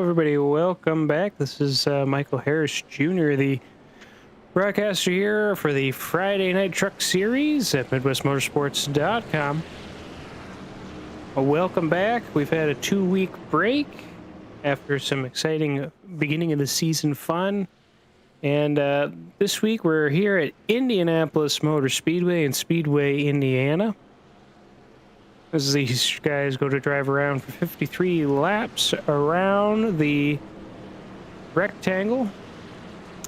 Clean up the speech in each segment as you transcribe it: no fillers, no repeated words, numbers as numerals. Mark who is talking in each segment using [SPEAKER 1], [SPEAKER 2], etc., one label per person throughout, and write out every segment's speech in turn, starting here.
[SPEAKER 1] everybody. Welcome back. This is Michael Harris Jr., the broadcaster here for the Friday Night Truck Series at MidwestMotorsports.com. Welcome back. We've had a 2-week break after some exciting beginning of the season fun. And this week we're here at Indianapolis Motor Speedway in Speedway, Indiana. As these guys go to drive around for 53 laps around the rectangle,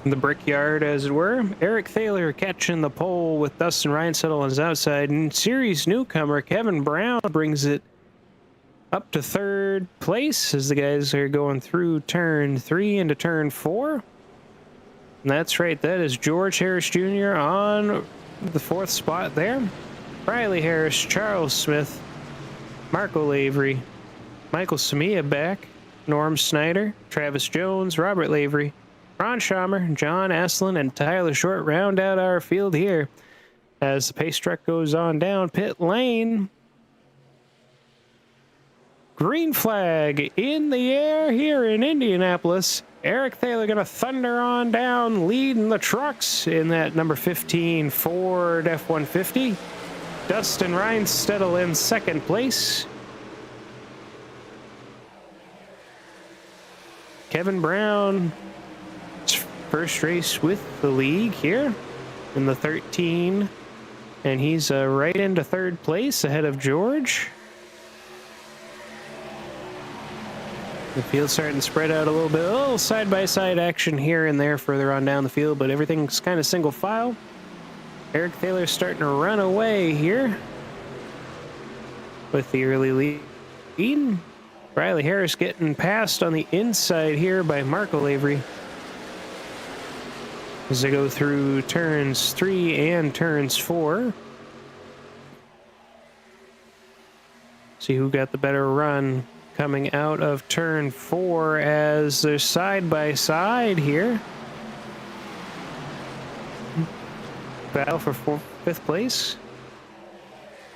[SPEAKER 1] the brickyard, as it were. Eric Thaler catching the pole with Dustin Reinsettle on his outside, and series newcomer Kevin Brown brings it up to third place as the guys are going through turn 3 into turn 4. And that's right, that is George Harris Jr. on the 4th spot there. Riley Harris, Charles Smith, Marco Lavery, Michael Samia back, Norm Snyder, Travis Jones, Robert Lavery, Ron Schaumer, John Aslan, and Tyler Short round out our field here as the pace truck goes on down pit lane. Green flag in the air here in Indianapolis. Eric Thaler going to thunder on down, leading the trucks in that number 15 Ford F-150. Dustin Reinsettle in second place. Kevin Brown, first race with the league here in the 13. And he's right into third place ahead of George. The field's starting to spread out a little bit. A little side-by-side action here and there further on down the field, but everything's kind of single file. Eric Thaler's starting to run away here with the early lead. Riley Harris getting passed on the inside here by Marco Lavery as they go through turns 3 and turns 4. See who got the better run coming out of turn 4 as they're side by side here. Battle for 5th place.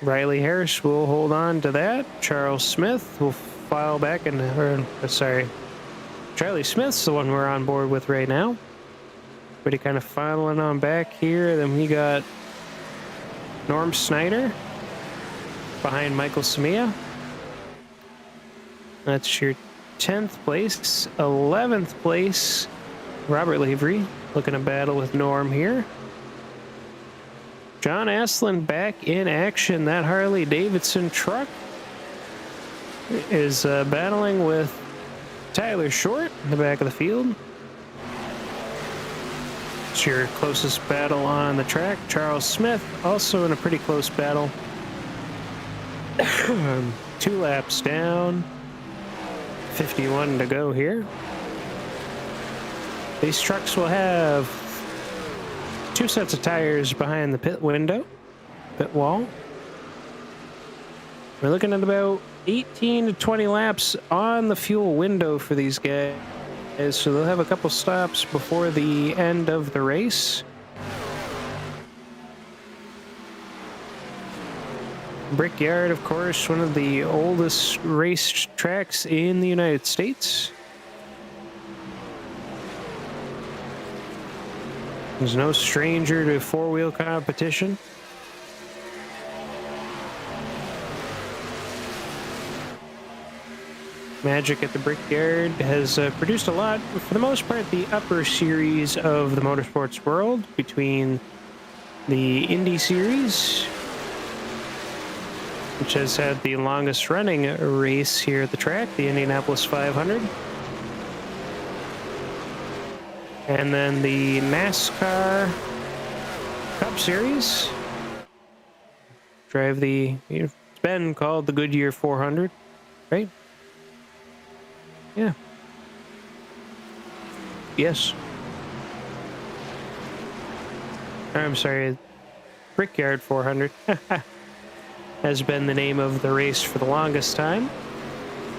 [SPEAKER 1] Riley Harris will hold on to that. Charles Smith will file back and Charlie Smith's the one we're on board with right now. But he kind of filing on back here. Then we got Norm Snyder behind Michael Samia. That's your 10th place. 11th place, Robert Lavery looking to battle with Norm here. John Aslan back in action. That Harley-Davidson truck is battling with Tyler Short in the back of the field. It's your closest battle on the track. Charles Smith also in a pretty close battle. 2 laps down. 51 to go here. These trucks will have 2 sets of tires behind the pit wall. We're looking at about 18 to 20 laps on the fuel window for these guys, so they'll have a couple stops before the end of the race. Brickyard, of course, one of the oldest race tracks in the United States. There's no stranger to 4-wheel competition. Magic at the Brickyard has produced a lot, for the most part, the upper series of the motorsports world, between the Indy Series, which has had the longest running race here at the track, the Indianapolis 500. And then the NASCAR Cup Series. It's been called the Goodyear 400, right? Yeah. Yes. I'm sorry, Brickyard 400 has been the name of the race for the longest time.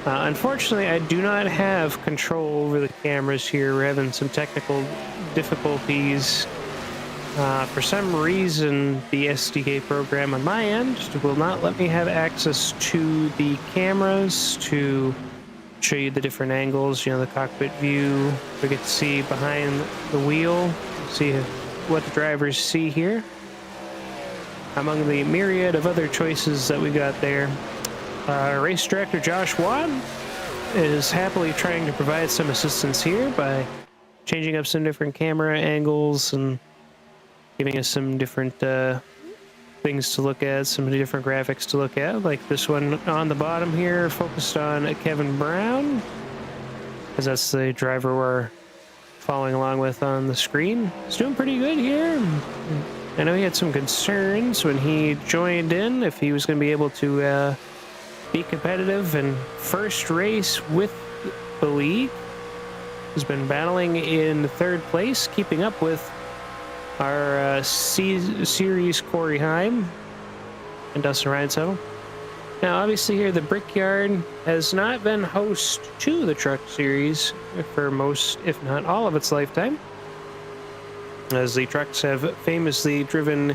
[SPEAKER 1] Unfortunately, I do not have control over the cameras here. We're having some technical difficulties. For some reason, the SDK program on my end will not let me have access to the cameras to show you the different angles, you know, the cockpit view. We get to see behind the wheel, see what the drivers see here. Among the myriad of other choices that we got there, race director Josh Watt is happily trying to provide some assistance here by changing up some different camera angles and giving us some different things to look at, some different graphics to look at, like this one on the bottom here, focused on Kevin Brown, because that's the driver we're following along with on the screen. He's doing pretty good here. I know he had some concerns when he joined in, if he was going to be able to be competitive and first race with the league. He's been battling in third place, keeping up with our series Corey Heim and Dustin Reinsettle. Now, obviously here, the Brickyard has not been host to the Truck Series for most, if not all, of its lifetime, as the trucks have famously driven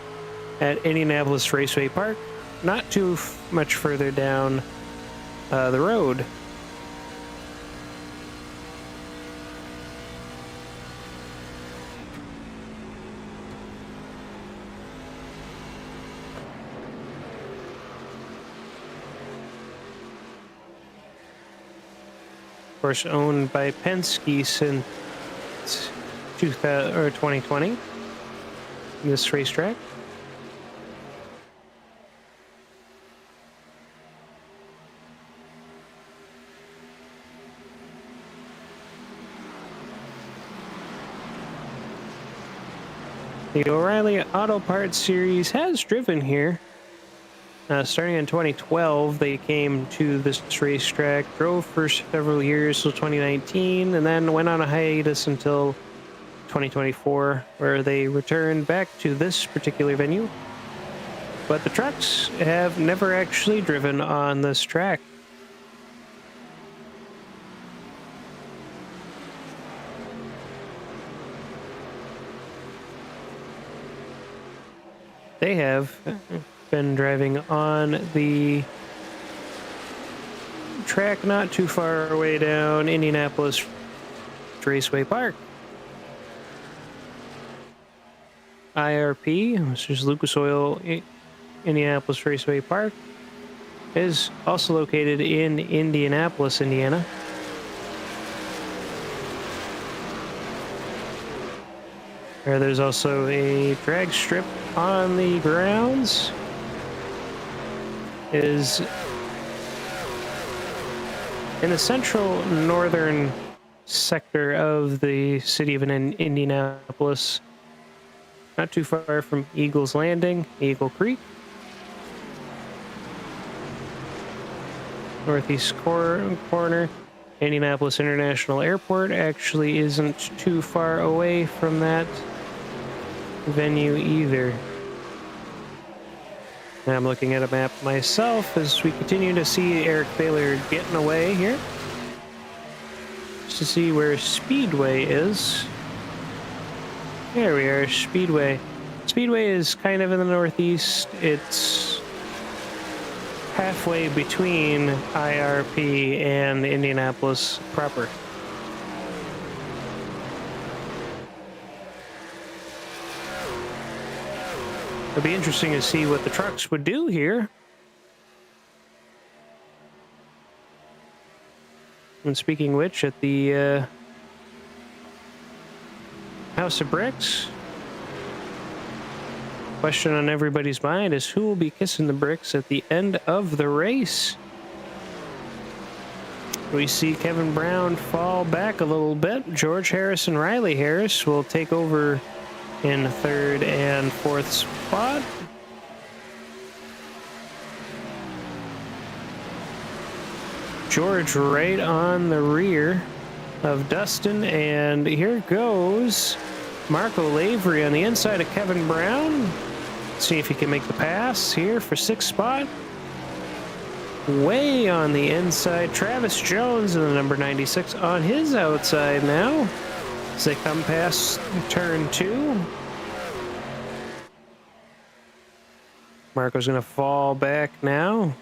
[SPEAKER 1] at Indianapolis Raceway Park, not too much further down the road. Of course, owned by Penske since 2020, this racetrack. The O'Reilly Auto Parts Series has driven here. Starting in 2012, they came to this racetrack, drove for several years till 2019, and then went on a hiatus until 2024, where they returned back to this particular venue. But the trucks have never actually driven on this track. They have been driving on the track not too far away down Indianapolis Raceway Park. IRP, which is Lucas Oil Indianapolis Raceway Park, is also located in Indianapolis, Indiana. There's also a drag strip on the grounds. Is in the central northern sector of the city of Indianapolis, not too far from Eagles Landing, Eagle Creek. Northeast corner, Indianapolis International Airport actually isn't too far away from that venue either. And I'm looking at a map myself as we continue to see Eric Baylor getting away here. Just to see where Speedway is. There we are, Speedway. Speedway is kind of in the northeast. It's halfway between IRP and Indianapolis proper. It'll be interesting to see what the trucks would do here. And speaking of which, at the House of Bricks, question on everybody's mind is who will be kissing the bricks at the end of the race. We see Kevin Brown fall back a little bit. George Harris and Riley Harris will take over in third and fourth spot. George right on the rear of Dustin, and here goes Marco Lavery on the inside of Kevin Brown. See if he can make the pass here for sixth spot. Way on the inside, Travis Jones in the number 96 on his outside now. As they come past turn 2. Marco's going to fall back now.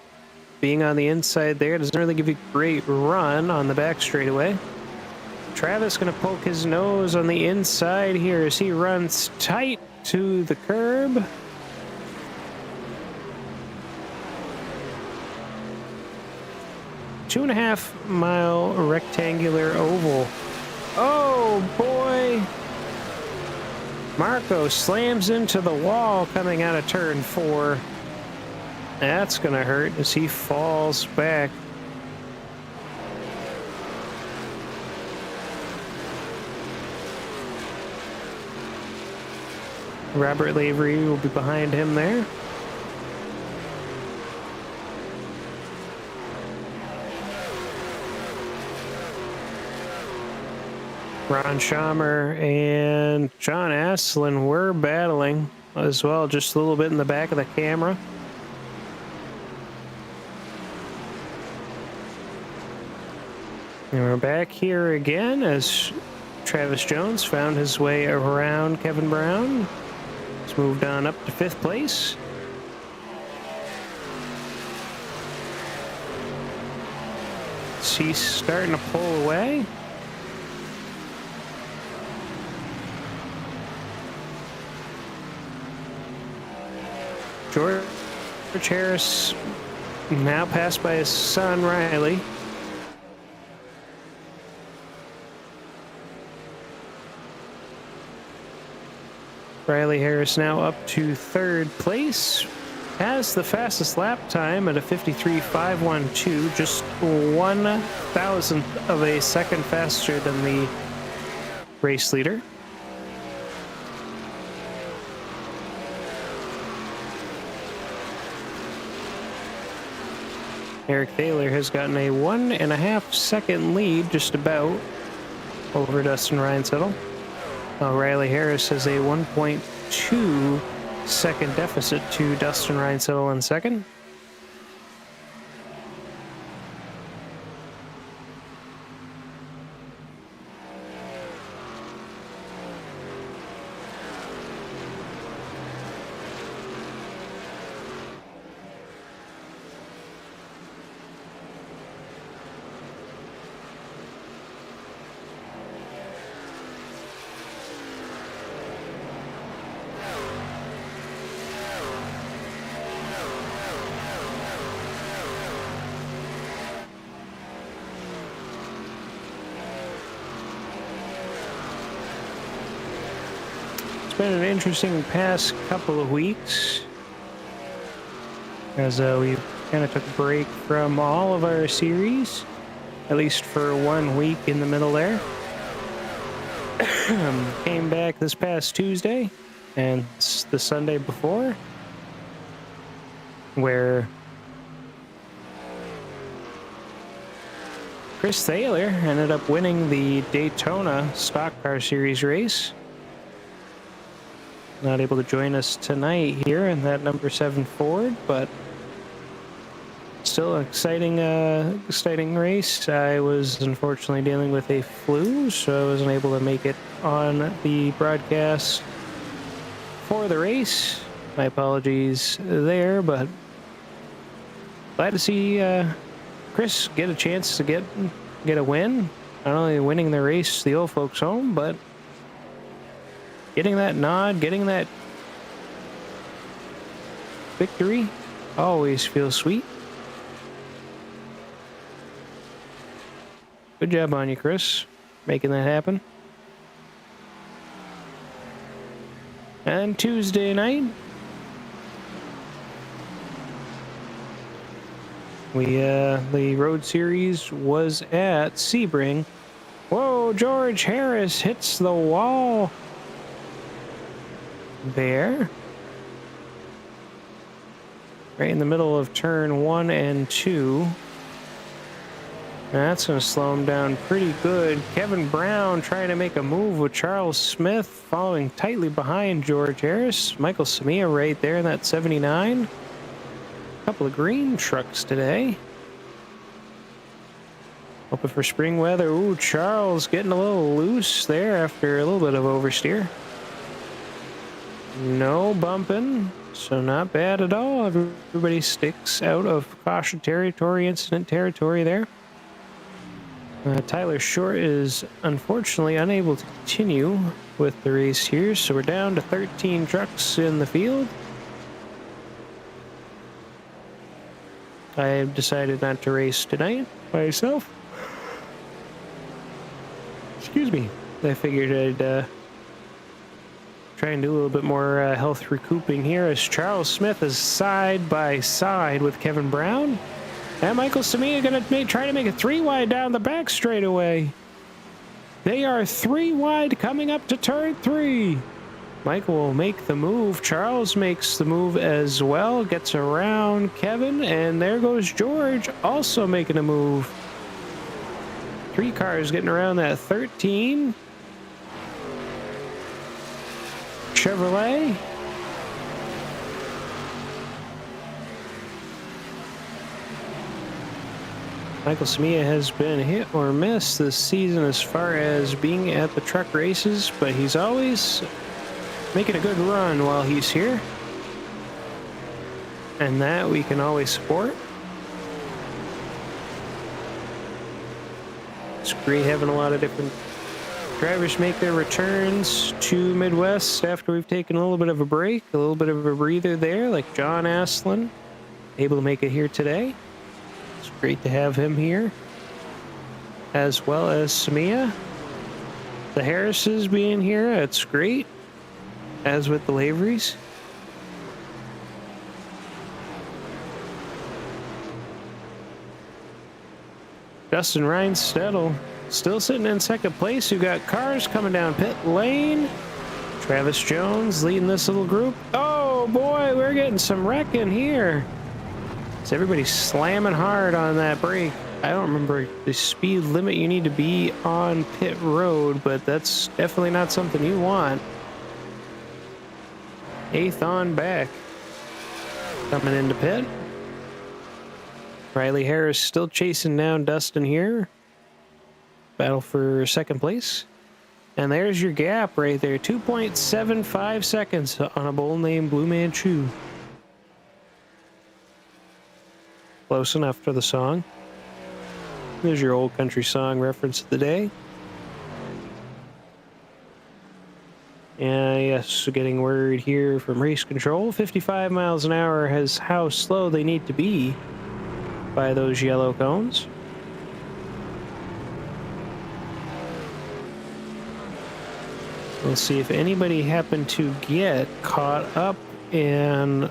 [SPEAKER 1] being on the inside there doesn't really give you a great run on the back straightaway. Travis going to poke his nose on the inside here as he runs tight to the curb. Two-and-a-half-mile rectangular oval. Oh, boy. Marco slams into the wall coming out of turn 4. That's going to hurt as he falls back. Robert Lavery will be behind him there. Ron Schamer and John Asselin were battling as well, just a little bit in the back of the camera. And we're back here again as Travis Jones found his way around Kevin Brown. He's moved on up to 5th place. He's starting to pull away. George Harris now passed by his son, Riley. Riley Harris now up to 3rd place. Has the fastest lap time at a 53.512, just 1/1000th of a second faster than the race leader. Eric Thaler has gotten a 1.5-second lead, just about, over Dustin Reinsettle. Riley Harris has a 1.2-second deficit to Dustin Reinsettle in second. Been an interesting past couple of weeks as we kind of took a break from all of our series, at least for 1 week in the middle there. Came back this past Tuesday and the Sunday before, where Chris Thaler ended up winning the Daytona Stock Car Series race. Not able to join us tonight here in that number 7 Ford, but still an exciting race. I was unfortunately dealing with a flu, so I wasn't able to make it on the broadcast for the race. My apologies there, but glad to see Chris get a chance to get a win. Not only winning the race, the old folks home, but getting that nod, getting that victory always feels sweet. Good job on you, Chris, making that happen. And Tuesday night, the road series was at Sebring. Whoa, George Harris hits the wall there. Right in the middle of turn 1 and 2. That's going to slow him down pretty good. Kevin Brown trying to make a move with Charles Smith, following tightly behind George Harris. Michael Samia right there in that 79. A couple of green trucks today. Hoping for spring weather. Ooh, Charles getting a little loose there after a little bit of oversteer. No bumping, so not bad at all. Everybody sticks out of caution territory, incident territory there. Tyler Short is unfortunately unable to continue with the race here, so we're down to 13 trucks in the field. I have decided not to race tonight myself. Excuse me. I figured I'd try and do a little bit more health recouping here as Charles Smith is side by side with Kevin Brown. And Michael Samia going to try to make it 3 wide down the back straightaway. They are 3 wide coming up to turn 3. Michael will make the move. Charles makes the move as well. Gets around Kevin. And there goes George also making a move. 3 cars getting around that 13. Chevrolet. Michael Samia has been hit or miss this season as far as being at the truck races, but he's always making a good run while he's here. And that we can always support. It's great having a lot of different drivers make their returns to Midwest after we've taken a little bit of a break, a little bit of a breather there, like John Aslan, able to make it here today. It's great to have him here, as well as Samia. The Harrises being here, it's great, as with the Laveries. Dustin Reinstedel still sitting in second place. You got cars coming down pit lane. Travis Jones leading this little group. Oh boy, we're getting some wrecking here. So everybody's slamming hard on that brake. I don't remember the speed limit you need to be on pit road, but that's definitely not something you want. 8th on back. Coming into pit. Riley Harris still chasing down Dustin here. Battle for second place. And there's your gap right there. 2.75 seconds on a bull named Blue Manchu. Close enough for the song. There's your old country song reference of the day. Yes, getting word here from race control. 55 miles an hour is how slow they need to be by those yellow cones. We'll see if anybody happened to get caught up and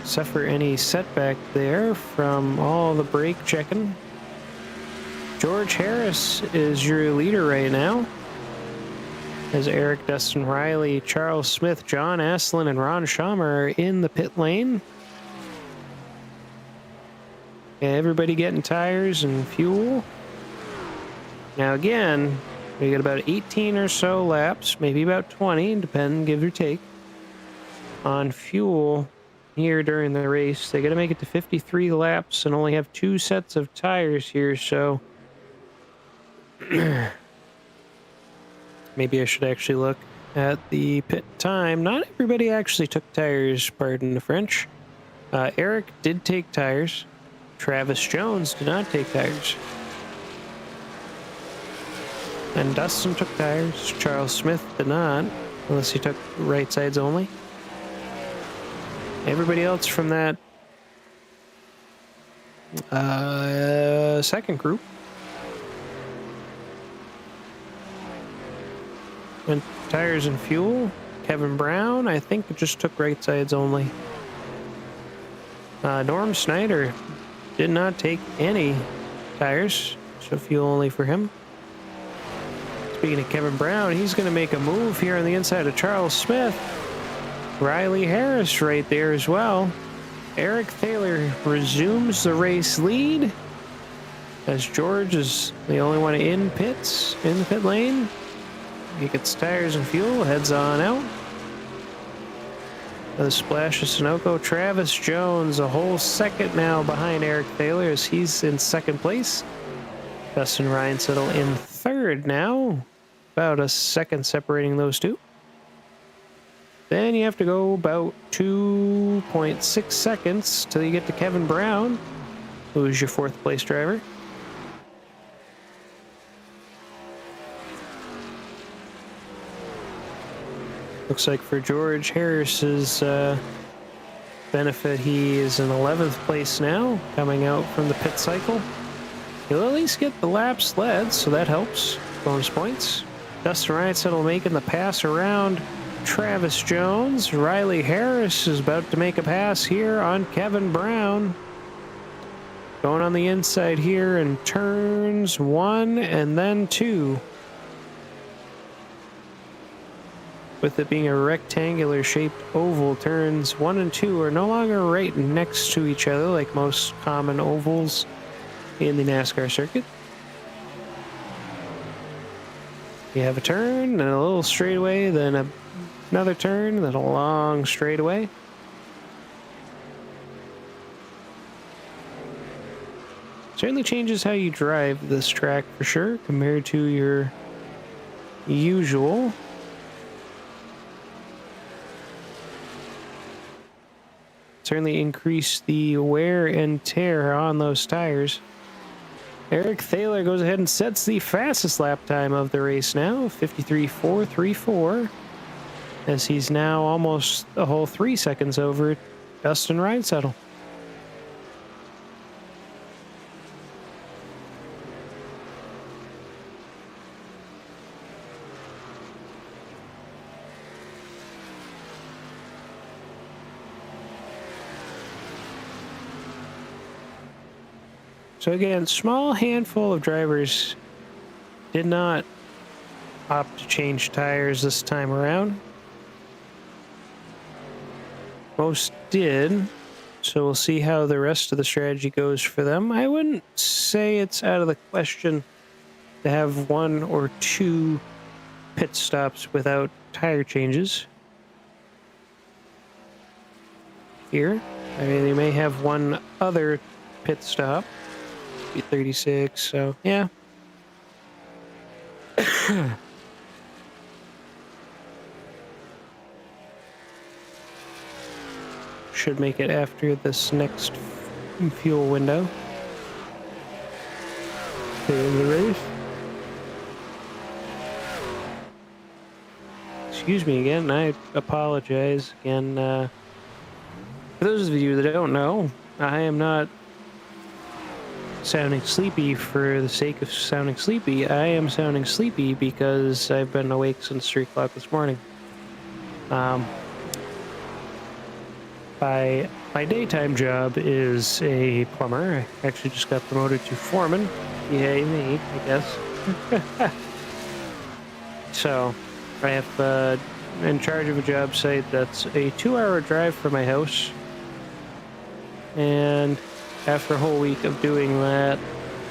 [SPEAKER 1] suffer any setback there from all the brake checking. George Harris is your leader right now, as Eric, Dustin Riley, Charles Smith, John Aslan, and Ron Schaumer are in the pit lane. Everybody getting tires and fuel. Now again, we got about 18 or so laps, maybe about 20, depending, give or take, on fuel here during the race. They got to make it to 53 laps and only have 2 sets of tires here, so maybe I should actually look at the pit time. Not everybody actually took tires, pardon the French. Eric did take tires. Travis Jones did not take tires. And Dustin took tires. Charles Smith did not, unless he took right sides only. Everybody else from that second group went tires and fuel. Kevin Brown, I think, just took right sides only. Norm Snyder did not take any tires, so fuel only for him. Speaking of Kevin Brown, he's going to make a move here on the inside of Charles Smith. Riley Harris right there as well. Eric Thaler resumes the race lead, as George is the only one in pits, in the pit lane. He gets tires and fuel, heads on out. The splash of Sunoco. Travis Jones a whole second now behind Eric Thaler, as he's in second place. Dustin Reinsettle in third now, about a second separating those two. Then you have to go about 2.6 seconds till you get to Kevin Brown, who is your fourth place driver. Looks like for George Harris's benefit, he is in 11th place now, coming out from the pit cycle. He'll at least get the laps led, so that helps. Bonus points. Dustin Reinsettle making the pass around Travis Jones. Riley Harris is about to make a pass here on Kevin Brown. Going on the inside here in turns 1 and then 2. With it being a rectangular shaped oval, turns 1 and 2 are no longer right next to each other like most common ovals in the NASCAR circuit. You have a turn, then a little straightaway, then another turn, then a long straightaway. Certainly changes how you drive this track for sure compared to your usual. Certainly increase the wear and tear on those tires. Eric Thaler goes ahead and sets the fastest lap time of the race now, 53.434, as he's now almost a whole 3 seconds over Dustin Reinsettle. So again, small handful of drivers did not opt to change tires this time around. Most did, so we'll see how the rest of the strategy goes for them. I wouldn't say it's out of the question to have 1 or 2 pit stops without tire changes. Here, I mean, they may have 1 other pit stop. 36, so yeah. Should make it after this next fuel window. In the race. Excuse me again, I apologize again. For those of you that don't know, I am not sounding sleepy for the sake of sounding sleepy. I am sounding sleepy because I've been awake since 3 o'clock this morning. My daytime job is a plumber. I actually just got promoted to foreman. Yay me, I guess. So, I have in charge of a job site that's a 2-hour drive from my house. And after a whole week of doing that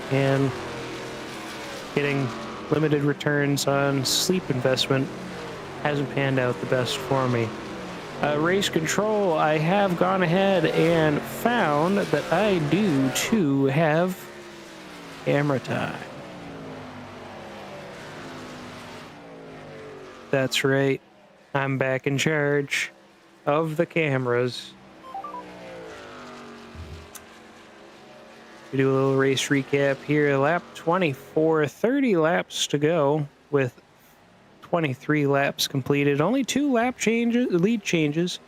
[SPEAKER 1] and getting limited returns on sleep investment, hasn't panned out the best for me. Race control, I have gone ahead and found that I do too have camera time. That's right, I'm back in charge of the cameras. We do a little race recap here. Lap 24, 30 laps to go with 23 laps completed. Only 2 lap changes, lead changes,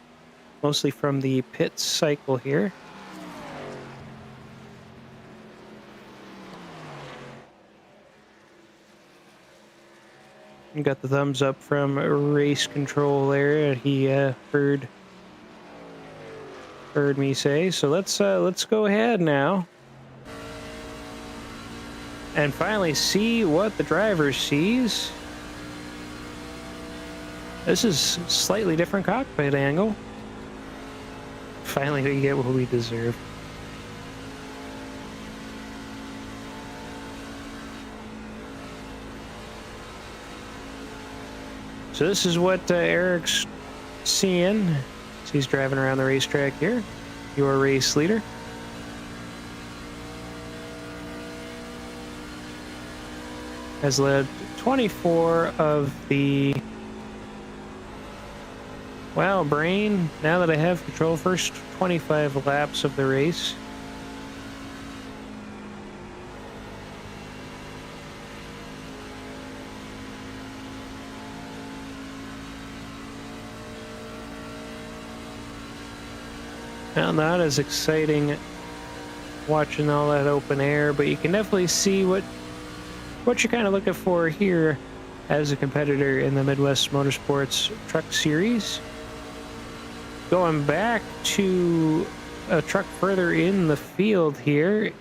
[SPEAKER 1] mostly from the pit cycle here. You got the thumbs up from race control there. He heard me say. So let's go ahead now and finally see what the driver sees. This is slightly different cockpit angle. Finally we get what we deserve. So this is what Eric's seeing as he's driving around the racetrack here. Your race leader. has led 24 of the... Wow, Brain, now that I have control, first 25 laps of the race. Now, not as exciting watching all that open air, but you can definitely see what you're kind of looking for here as a competitor in the Midwest Motorsports Truck Series. Going back to a truck further in the field here,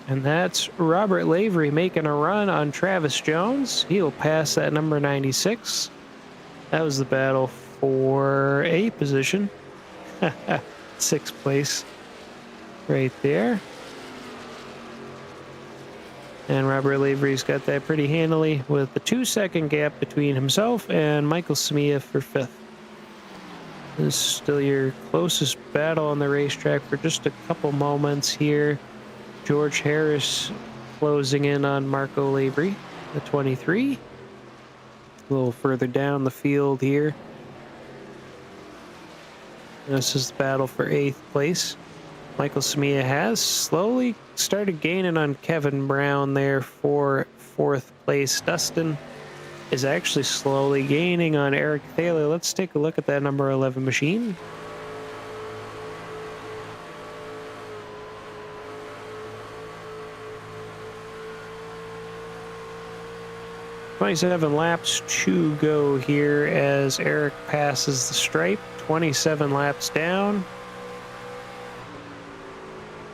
[SPEAKER 1] and that's Robert Lavery making a run on Travis Jones. He'll pass that number 96. That was the battle for a position. 6th place right there. And Robert Lavery's got that pretty handily with the 2-second gap between himself and Michael Samia for 5th. This is still your closest battle on the racetrack for just a couple moments here. George Harris closing in on Marco Lavery, the 23. A little further down the field here. This is the battle for 8th place. Michael Samia has slowly started gaining on Kevin Brown there for 4th place. Dustin is actually slowly gaining on Eric Thaler. Let's take a look at that number 11 machine. "27 laps to go here as Eric passes the stripe. 27 laps down.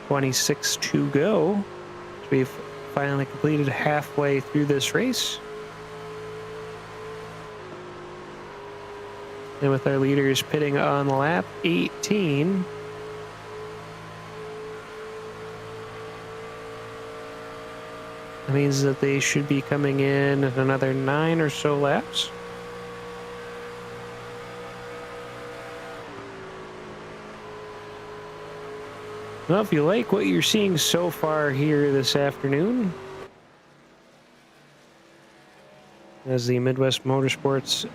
[SPEAKER 1] 26 to go. We've finally completed halfway through this race. And with our leaders pitting on lap 18. That means that they should be coming in at another 9 or so laps. Well, if you like what you're seeing so far here this afternoon, as the Midwest Motorsports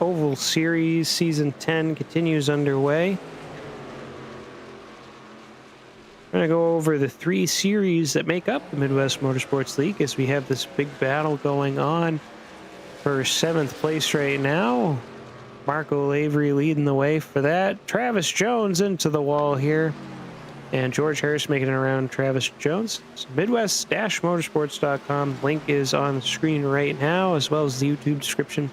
[SPEAKER 1] Oval Series Season 10 continues underway, we're going to go over the 3 series that make up the Midwest Motorsports League as we have this big battle going on for 7th place right now. Marco Lavery leading the way for that. Travis Jones into the wall here. And George Harris making it around Travis Jones. So Midwest-motorsports.com. Link is on the screen right now, as well as the YouTube description.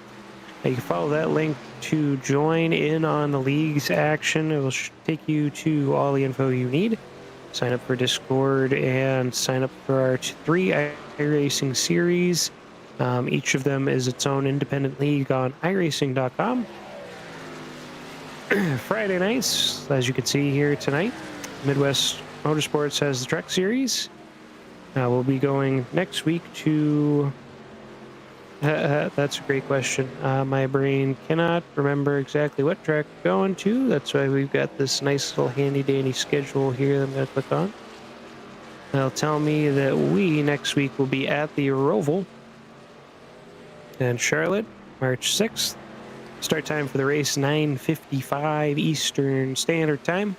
[SPEAKER 1] You can follow that link to join in on the league's action. It will take you to all the info you need. Sign up for Discord and sign up for our 3 iRacing series. Each of them is its own independent league on iRacing.com. Friday nights, as you can see here tonight, Midwest Motorsports has the Truck Series. We'll be going next week to... that's a great question. My brain cannot remember exactly what track we're going to. That's why we've got this nice little handy-dandy schedule here that I'm going to click on. They'll tell me that we, next week, will be at the Roval in Charlotte, March 6th. Start time for the race, 9:55 Eastern Standard Time.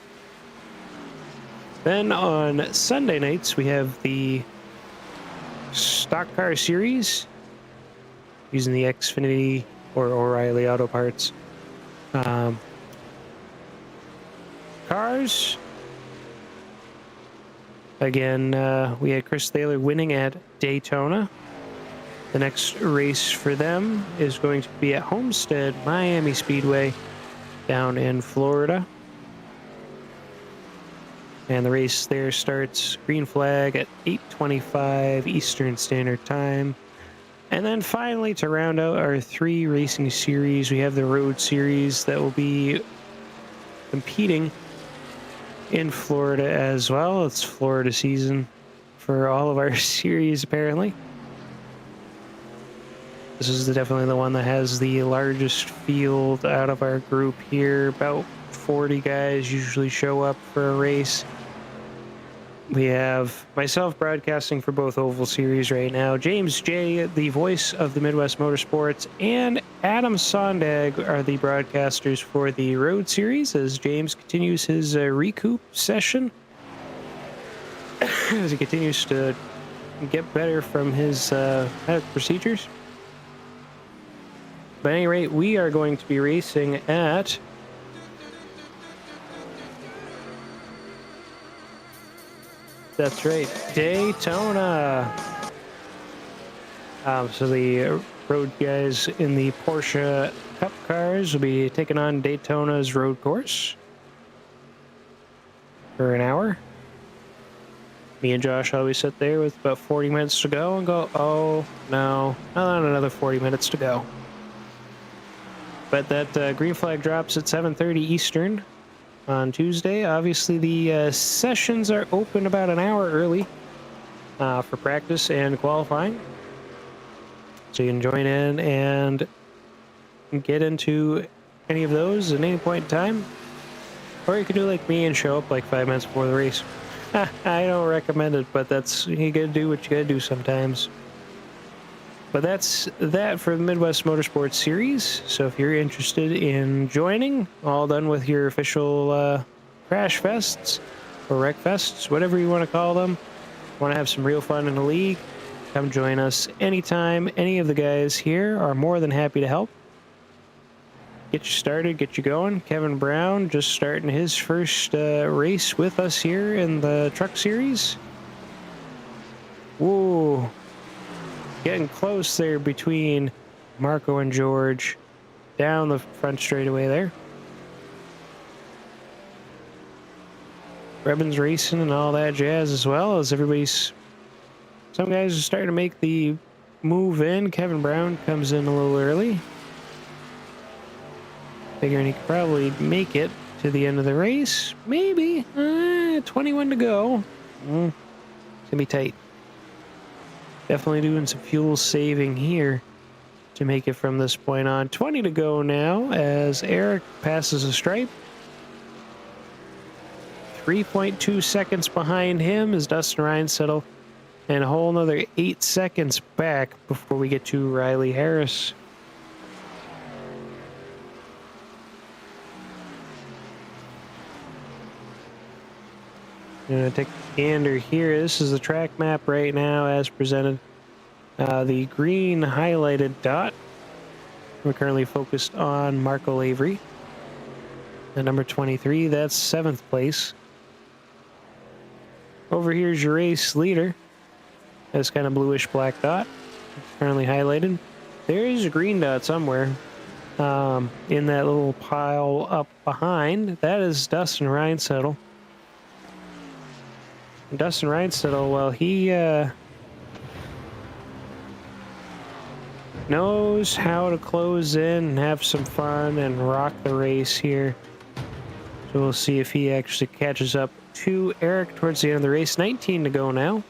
[SPEAKER 1] Then on Sunday nights, we have the Stock Car Series using the Xfinity or O'Reilly Auto Parts cars. Again, we had Chris Thaler winning at Daytona. The next race for them is going to be at Homestead Miami Speedway down in Florida. And the race there starts green flag at 8:25 Eastern Standard Time. And then finally, to round out our 3 racing series, we have the Road Series that will be competing in Florida as well. It's Florida season for all of our series, apparently. This is definitely the one that has the largest field out of our group here. About 40 guys usually show up for a race. We have myself broadcasting for both Oval Series right now. James J., the voice of the Midwest Motorsports, and Adam Sondag are the broadcasters for the Road Series as James continues his recoup session as he continues to get better from his medical procedures. But at any rate, we are going to be racing at that's right, Daytona. So the road guys in the Porsche Cup cars will be taking on Daytona's road course for an hour. Me and Josh always sit there with about 40 minutes to go and go, oh, no, not another 40 minutes to go. But that green flag drops at 7:30 Eastern on Tuesday. Obviously, the sessions are open about an hour early for practice and qualifying. So you can join in and get into any of those at any point in time. Or you can do like me and show up like 5 minutes before the race. I don't recommend it, but you gotta do what you gotta do sometimes. But that's that for the Midwest Motorsports Series. So if you're interested in joining, all done with your official crash fests or wreck fests, whatever you want to call them, want to have some real fun in the league, come join us anytime. Any of the guys here are more than happy to help. Get you started, get you going. Kevin Brown just starting his first race with us here in the Truck Series. Whoa. Getting close there between Marco and George. Down the front straightaway there. Rebin's racing and all that jazz as well as some guys are starting to make the move in. Kevin Brown comes in a little early. Figuring he could probably make it to the end of the race. Maybe. 21 to go. It's going to be tight. Definitely doing some fuel saving here to make it from this point on. 20 to go now as Eric passes a stripe. 3.2 seconds behind him is Dustin Reinsettle. And a whole another 8 seconds back before we get to Riley Harris. I'm going to take a gander here. This is the track map right now as presented. The green highlighted dot. We're currently focused on Marco Lavery. At number 23, that's 7th place. Over here is your race leader. That's kind of bluish black dot. It's currently highlighted. There is a green dot somewhere in that little pile up behind. That is Dustin Reinsettle. Dustin Reinsettle, well, he knows how to close in and have some fun and rock the race here. So we'll see if he actually catches up to Eric towards the end of the race. 19 to go now.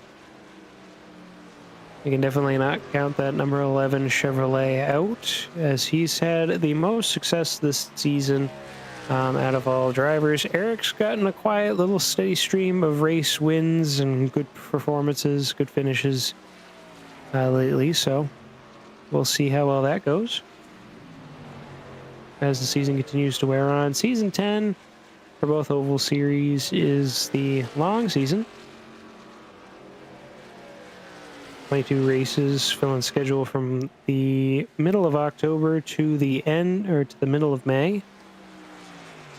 [SPEAKER 1] You can definitely not count that number 11 Chevrolet out, as he's had the most success this season out of all drivers. Eric's gotten a quiet little steady stream of race wins and good performances, good finishes lately, so we'll see how well that goes as the season continues to wear on. Season 10 for both Oval Series is the long season. 22 races filling schedule from the middle of October to the end, or to the middle of May.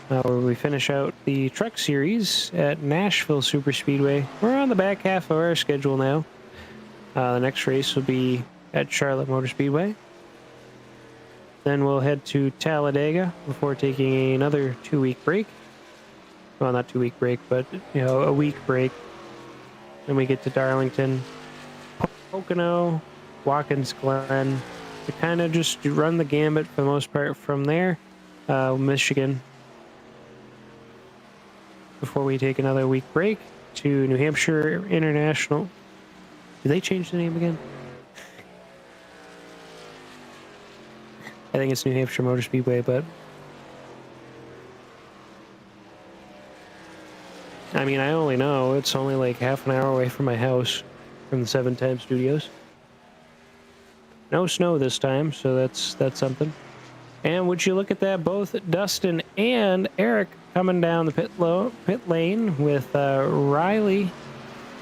[SPEAKER 1] Where we finish out the Truck Series at Nashville Superspeedway. We're on the back half of our schedule now. The next race will be at Charlotte Motor Speedway. Then we'll head to Talladega before taking another 2-week break. Well, not 2-week break, but a week break. Then we get to Darlington, Pocono, Watkins Glen. To kind of just run the gambit for the most part from there. Michigan. Before we take another week break to New Hampshire International. Did they change the name again? I think it's New Hampshire Motor Speedway, but I mean, I only know it's only like half an hour away from my house from the 7 Time Studios. No snow this time, so that's something. And would you look at that, both Dustin and Eric coming down the pit lane with Riley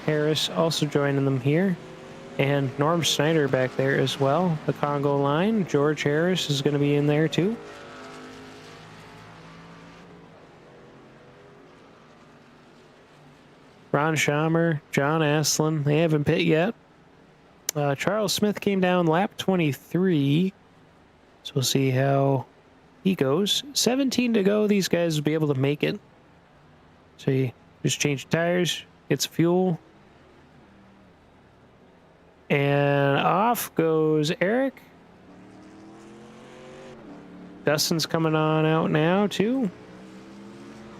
[SPEAKER 1] Harris also joining them here. And Norm Snyder back there as well. The Congo line. George Harris is going to be in there too. Ron Schamer, John Aslan, they haven't pit yet. Charles Smith came down lap 23. So we'll see how he goes. 17 to go. These guys will be able to make it. So you just change tires, get some fuel. And off goes Eric. Dustin's coming on out now, too.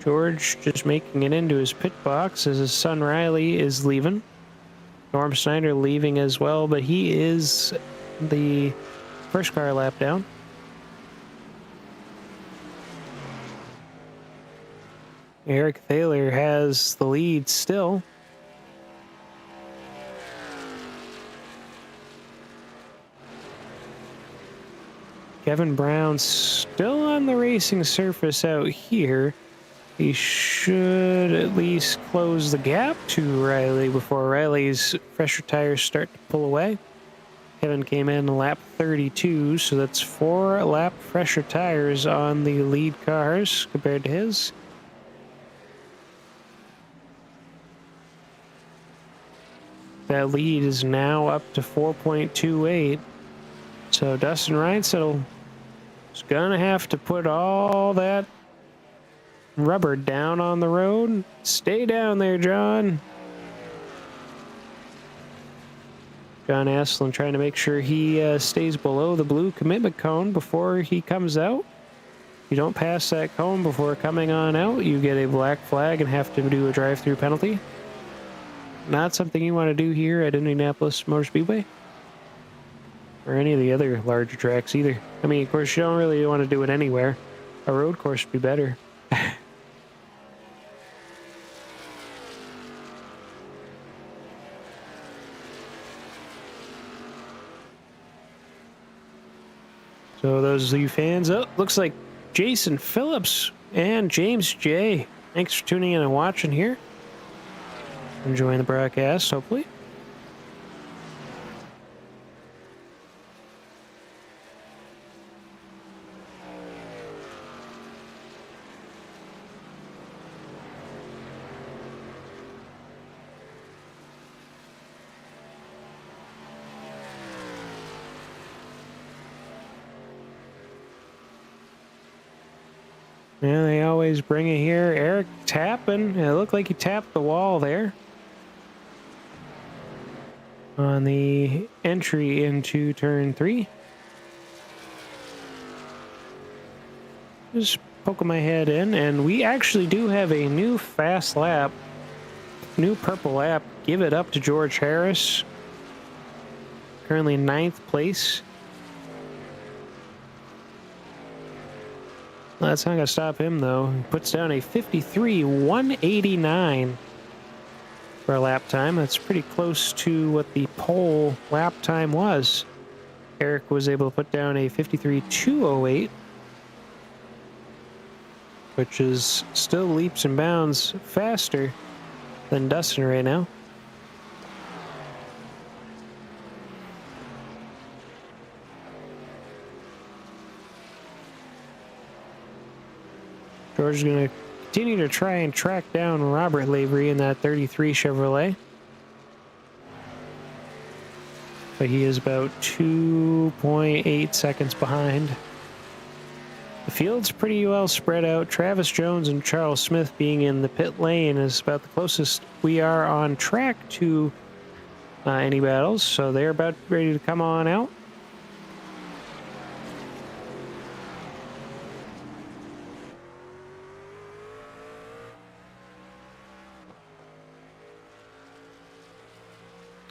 [SPEAKER 1] George just making it into his pit box as his son Riley is leaving. Norm Snyder leaving as well, but he is the first car lap down. Eric Thaler has the lead still. Kevin Brown still on the racing surface out here. He should at least close the gap to Riley before Riley's fresher tires start to pull away. Kevin came in lap 32, so that's 4 lap fresher tires on the lead cars compared to his. That lead is now up to 4.28. So Dustin Reinsettle is going to have to put all that rubber down on the road. Stay down there, John. John Aslan trying to make sure he stays below the blue commitment cone before he comes out. If you don't pass that cone before coming on out, you get a black flag and have to do a drive-through penalty. Not something you want to do here at Indianapolis Motor Speedway. Or any of the other larger tracks either. I mean, of course, you don't really want to do it anywhere. A road course would be better. So those of you fans, looks like Jason Phillips and James J. Thanks for tuning in and watching here. Enjoying the broadcast, hopefully. Yeah, they always bring it here. Eric tapping. It looked like he tapped the wall there on the entry into turn 3. Just poking my head in, and we actually do have a new fast lap, new purple lap. Give it up to George Harris, currently 9th place. That's not going to stop him, though. He puts down a 53.189 for a lap time. That's pretty close to what the pole lap time was. Eric was able to put down a 53.208, which is still leaps and bounds faster than Dustin right now. George is going to continue to try and track down Robert Lavery in that 33 Chevrolet. But he is about 2.8 seconds behind. The field's pretty well spread out. Travis Jones and Charles Smith being in the pit lane is about the closest we are on track to any battles. So they're about ready to come on out.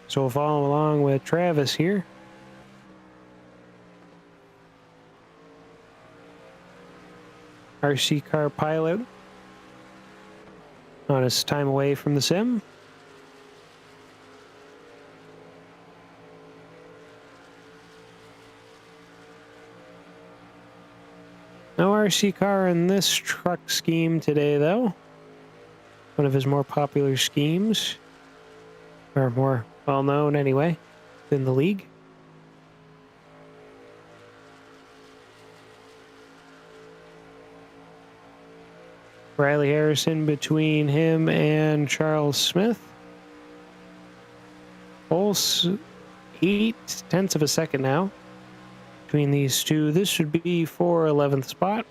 [SPEAKER 1] So we'll follow along with Travis here. RC car pilot. on his time away from the sim. No RC car in this truck scheme today, though. One of his more popular schemes, or more well-known anyway, in the league. Riley Harrison between him and Charles Smith. Whole 8/10 of a second now between these two. This should be for 11th spot.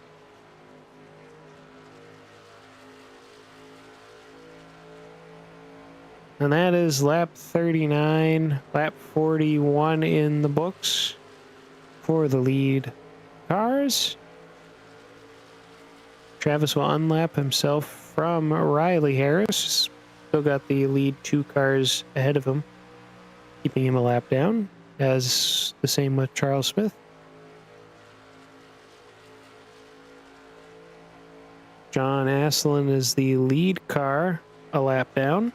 [SPEAKER 1] And that is lap 39, lap 41 in the books for the lead cars. Travis will unlap himself from Riley Harris. Still got the lead 2 cars ahead of him, keeping him a lap down, as the same with Charles Smith. John Asselin is the lead car, a lap down.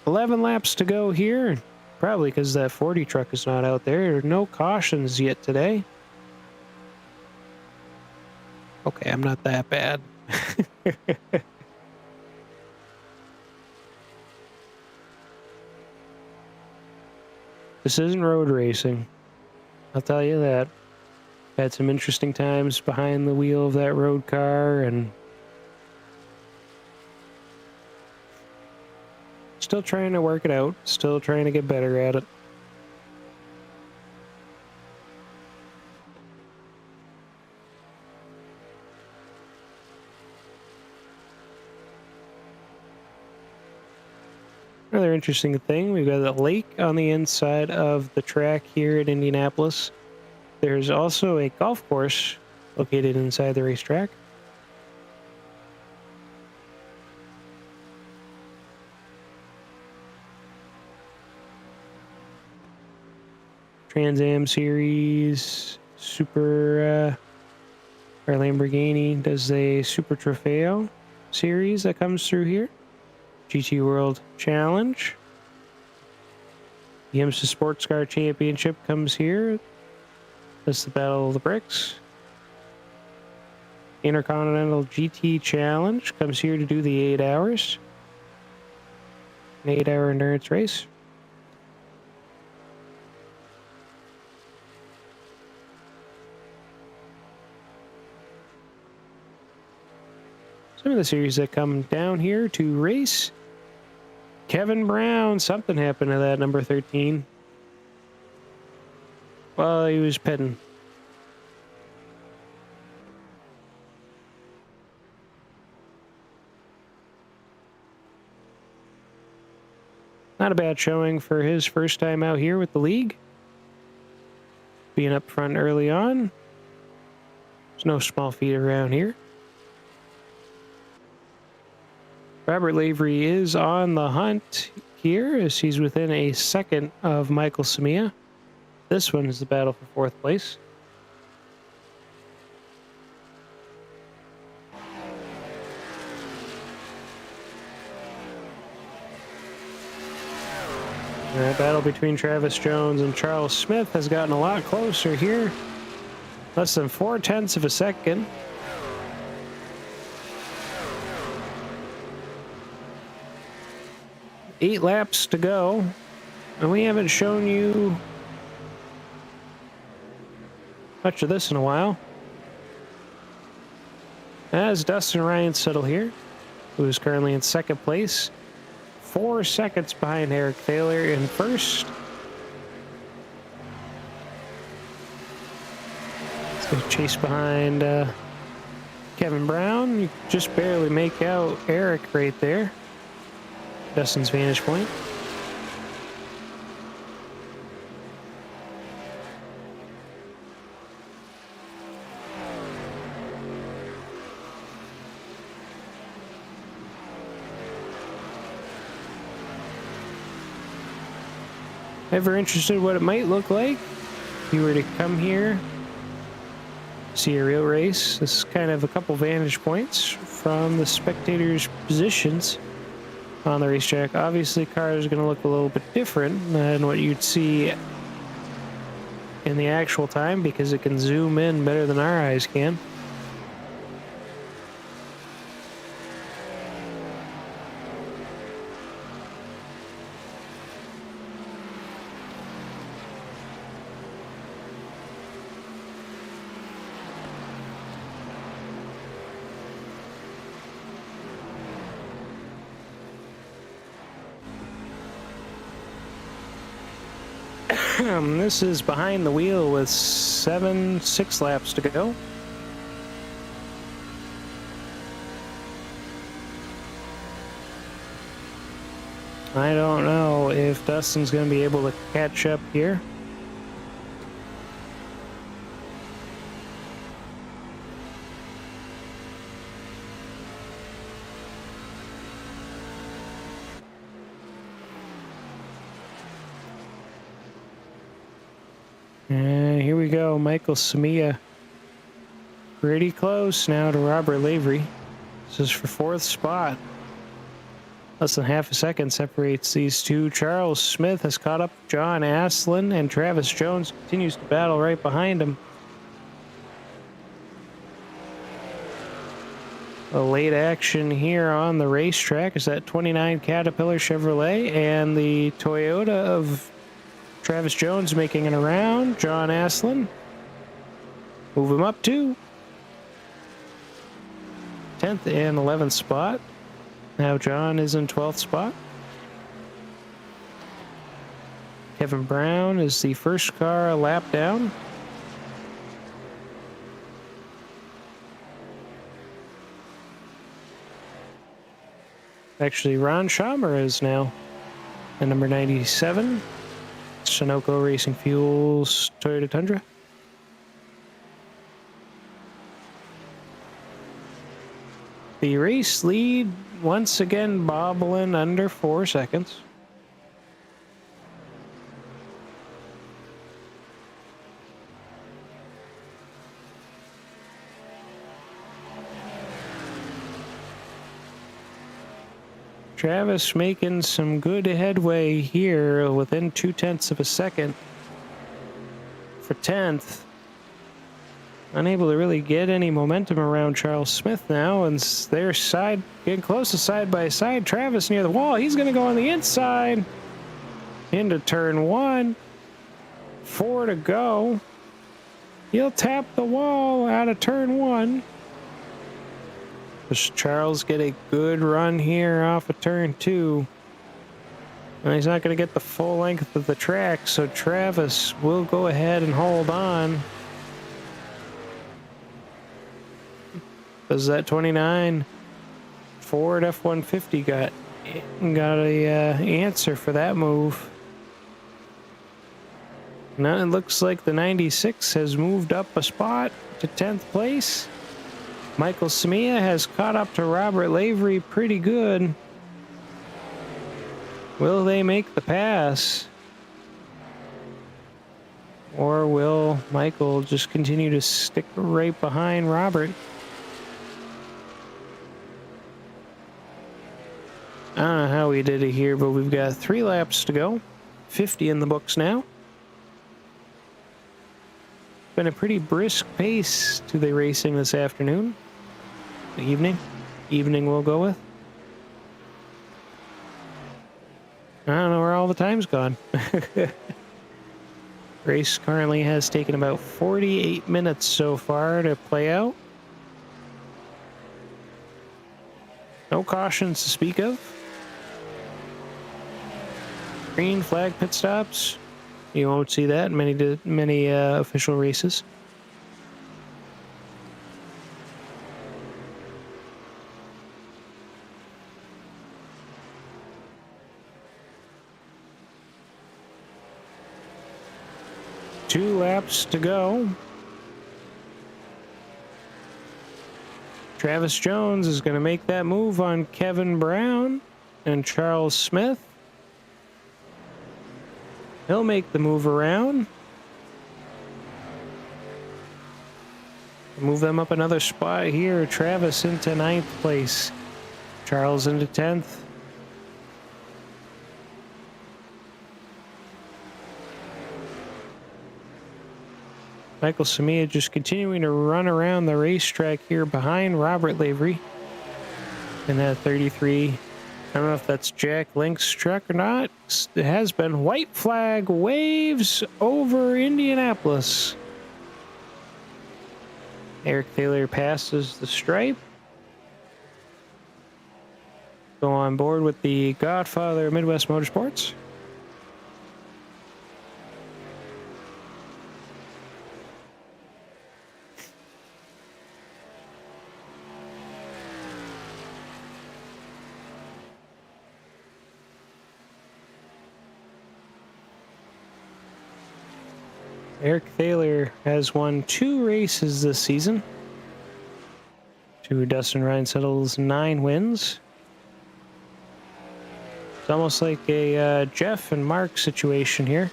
[SPEAKER 1] "11 laps to go here. Probably because that 40 truck is not out there. There are no cautions yet today. Okay, I'm not that bad. This isn't road racing. I'll tell you that. Had some interesting times behind the wheel of that road car, and still trying to work it out. Still trying to get better at it. Another interesting thing, we've got a lake on the inside of the track here at Indianapolis. There's also a golf course located inside the racetrack. Trans Am Series Super, or Lamborghini does a Super Trofeo series that comes through here. GT World Challenge. The IMSA Sports Car Championship comes here. That's the Battle of the Bricks. Intercontinental GT Challenge comes here to do the 8 hours. An 8-hour endurance race. Some of the series that come down here to race. Kevin Brown, something happened to that number 13. Well, he was pitting. Not a bad showing for his first time out here with the league. Being up front early on. There's no small feat around here. Robert Lavery is on the hunt here as he's within a second of Michael Samia. This one is the battle for 4th place. That battle between Travis Jones and Charles Smith has gotten a lot closer here. Less than 4/10 of a second. Eight laps to go, and we haven't shown you much of this in a while. As Dustin Ryan Settle here, who is currently in 2nd place, 4 seconds behind Eric Thaler in 1st. So chase behind Kevin Brown. You just barely make out Eric right there. Dustin's vantage point. Ever interested what it might look like if you were to come here see a real race. This is kind of a couple vantage points from the spectators' positions on the racetrack. Obviously, cars are going to look a little bit different than what you'd see in the actual time because it can zoom in better than our eyes can. This is behind the wheel with 6 laps to go. I don't know if Dustin's going to be able to catch up here. And here we go, Michael Samia. Pretty close now to Robert Lavery. This is for 4th spot. Less than half a second separates these two. Charles Smith has caught up John Aslin, and Travis Jones continues to battle right behind him. A late action here on the racetrack is that 29 Caterpillar Chevrolet and the Toyota of Travis Jones making it around. John Aslin. Move him up to 10th and 11th spot. Now John is in 12th spot. Kevin Brown is the first car a lap down. Actually, Ron Schamer is now at number 97. Sunoco Racing Fuels Toyota Tundra. The race lead once again bobbling under 4 seconds. Travis making some good headway here within 0.2 of a second for 10th. Unable to really get any momentum around Charles Smith now, and they're getting close to side by side. Travis near the wall. He's going to go on the inside into turn 1. 4 to go. He'll tap the wall out of turn 1. Does Charles get a good run here off of turn 2? And he's not going to get the full length of the track, so Travis will go ahead and hold on. Does that 29 Ford F-150 got a answer for that move? Now it looks like the 96 has moved up a spot to 10th place. Michael Samia has caught up to Robert Lavery pretty good. Will they make the pass? Or will Michael just continue to stick right behind Robert? I don't know how we did it here, but we've got 3 laps to go. 50 in the books now. Been a pretty brisk pace to the racing this afternoon. Evening we'll go with. I don't know where all the time's gone. Race currently has taken about 48 minutes so far to play out. No cautions to speak of. Green flag pit stops. You won't see that in many official races. Two laps to go. Travis Jones is going to make that move on Kevin Brown and Charles Smith. He'll make the move around. Move them up another spot here. Travis into 9th place. Charles into 10th. Michael Samia just continuing to run around the racetrack here behind Robert Lavery in that 33. I don't know if that's Jack Link's truck or not. It has been. White flag waves over Indianapolis. Eric Thaler passes the stripe. Go on board with the Godfather of Midwest Motorsports. Eric Thaler has won 2 races this season. To Dustin Reinsettle's 9 wins. It's almost like a Jeff and Mark situation here.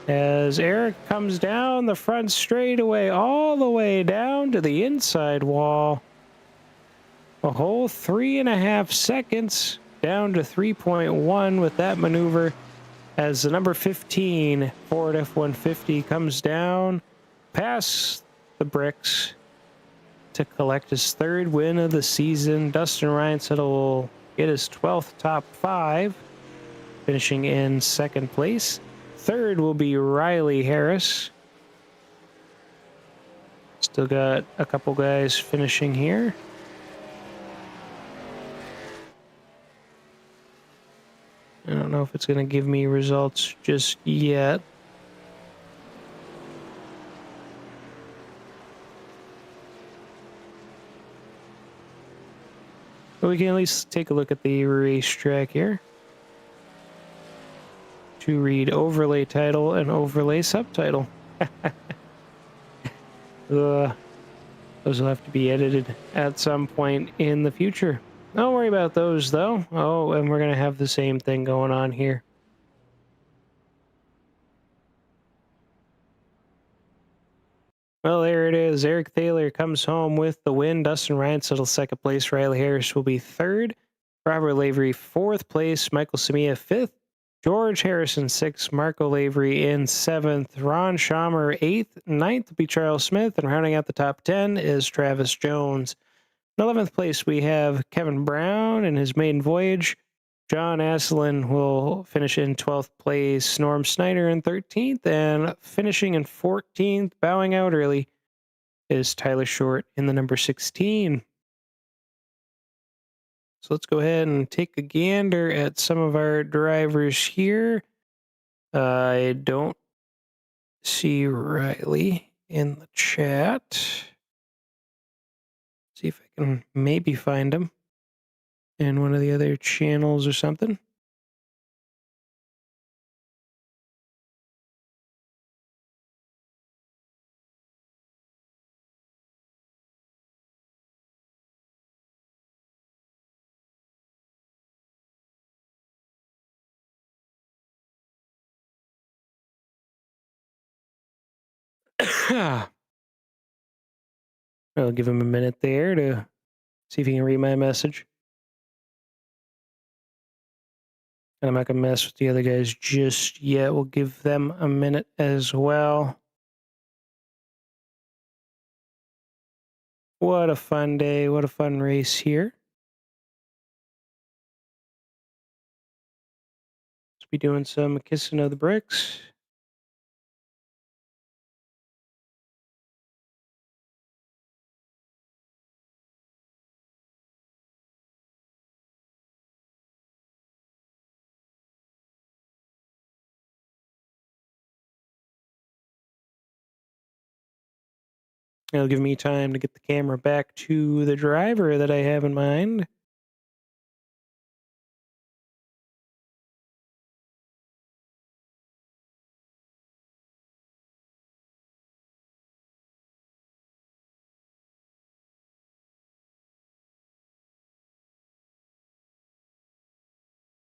[SPEAKER 1] As Eric comes down the front straightaway all the way down to the inside wall. A whole 3.5 seconds down to 3.1 with that maneuver. As the number 15 Ford F-150 comes down past the bricks to collect his 3rd win of the season. Dustin Reinsettle will get his 12th top 5, finishing in 2nd place. 3rd will be Riley Harris. Still got a couple guys finishing here. I don't know if it's going to give me results just yet. But we can at least take a look at the racetrack here. To read overlay title and overlay subtitle. Those will have to be edited at some point in the future. Don't worry about those, though. Oh, and we're going to have the same thing going on here. Well, there it is. Eric Thaler comes home with the win. Dustin Reinsettle 2nd place. Riley Harris will be 3rd. Robert Lavery 4th place. Michael Samia 5th. George Harrison 6th. Marco Lavery in 7th. Ron Schaumer 8th. 9th will be Charles Smith. And rounding out the top 10 is Travis Jones. In 11th place, we have Kevin Brown in his maiden voyage. John Asselin will finish in 12th place. Norm Snyder in 13th. And finishing in 14th, bowing out early, is Tyler Short in the number 16. So let's go ahead and take a gander at some of our drivers here. I don't see Riley in the chat. See if I can maybe find him in one of the other channels or something. I'll give him a minute there to see if he can read my message. And I'm not going to mess with the other guys just yet. We'll give them a minute as well. What a fun day. What a fun race here. Let's be doing some kissing of the bricks. It'll give me time to get the camera back to the driver that I have in mind.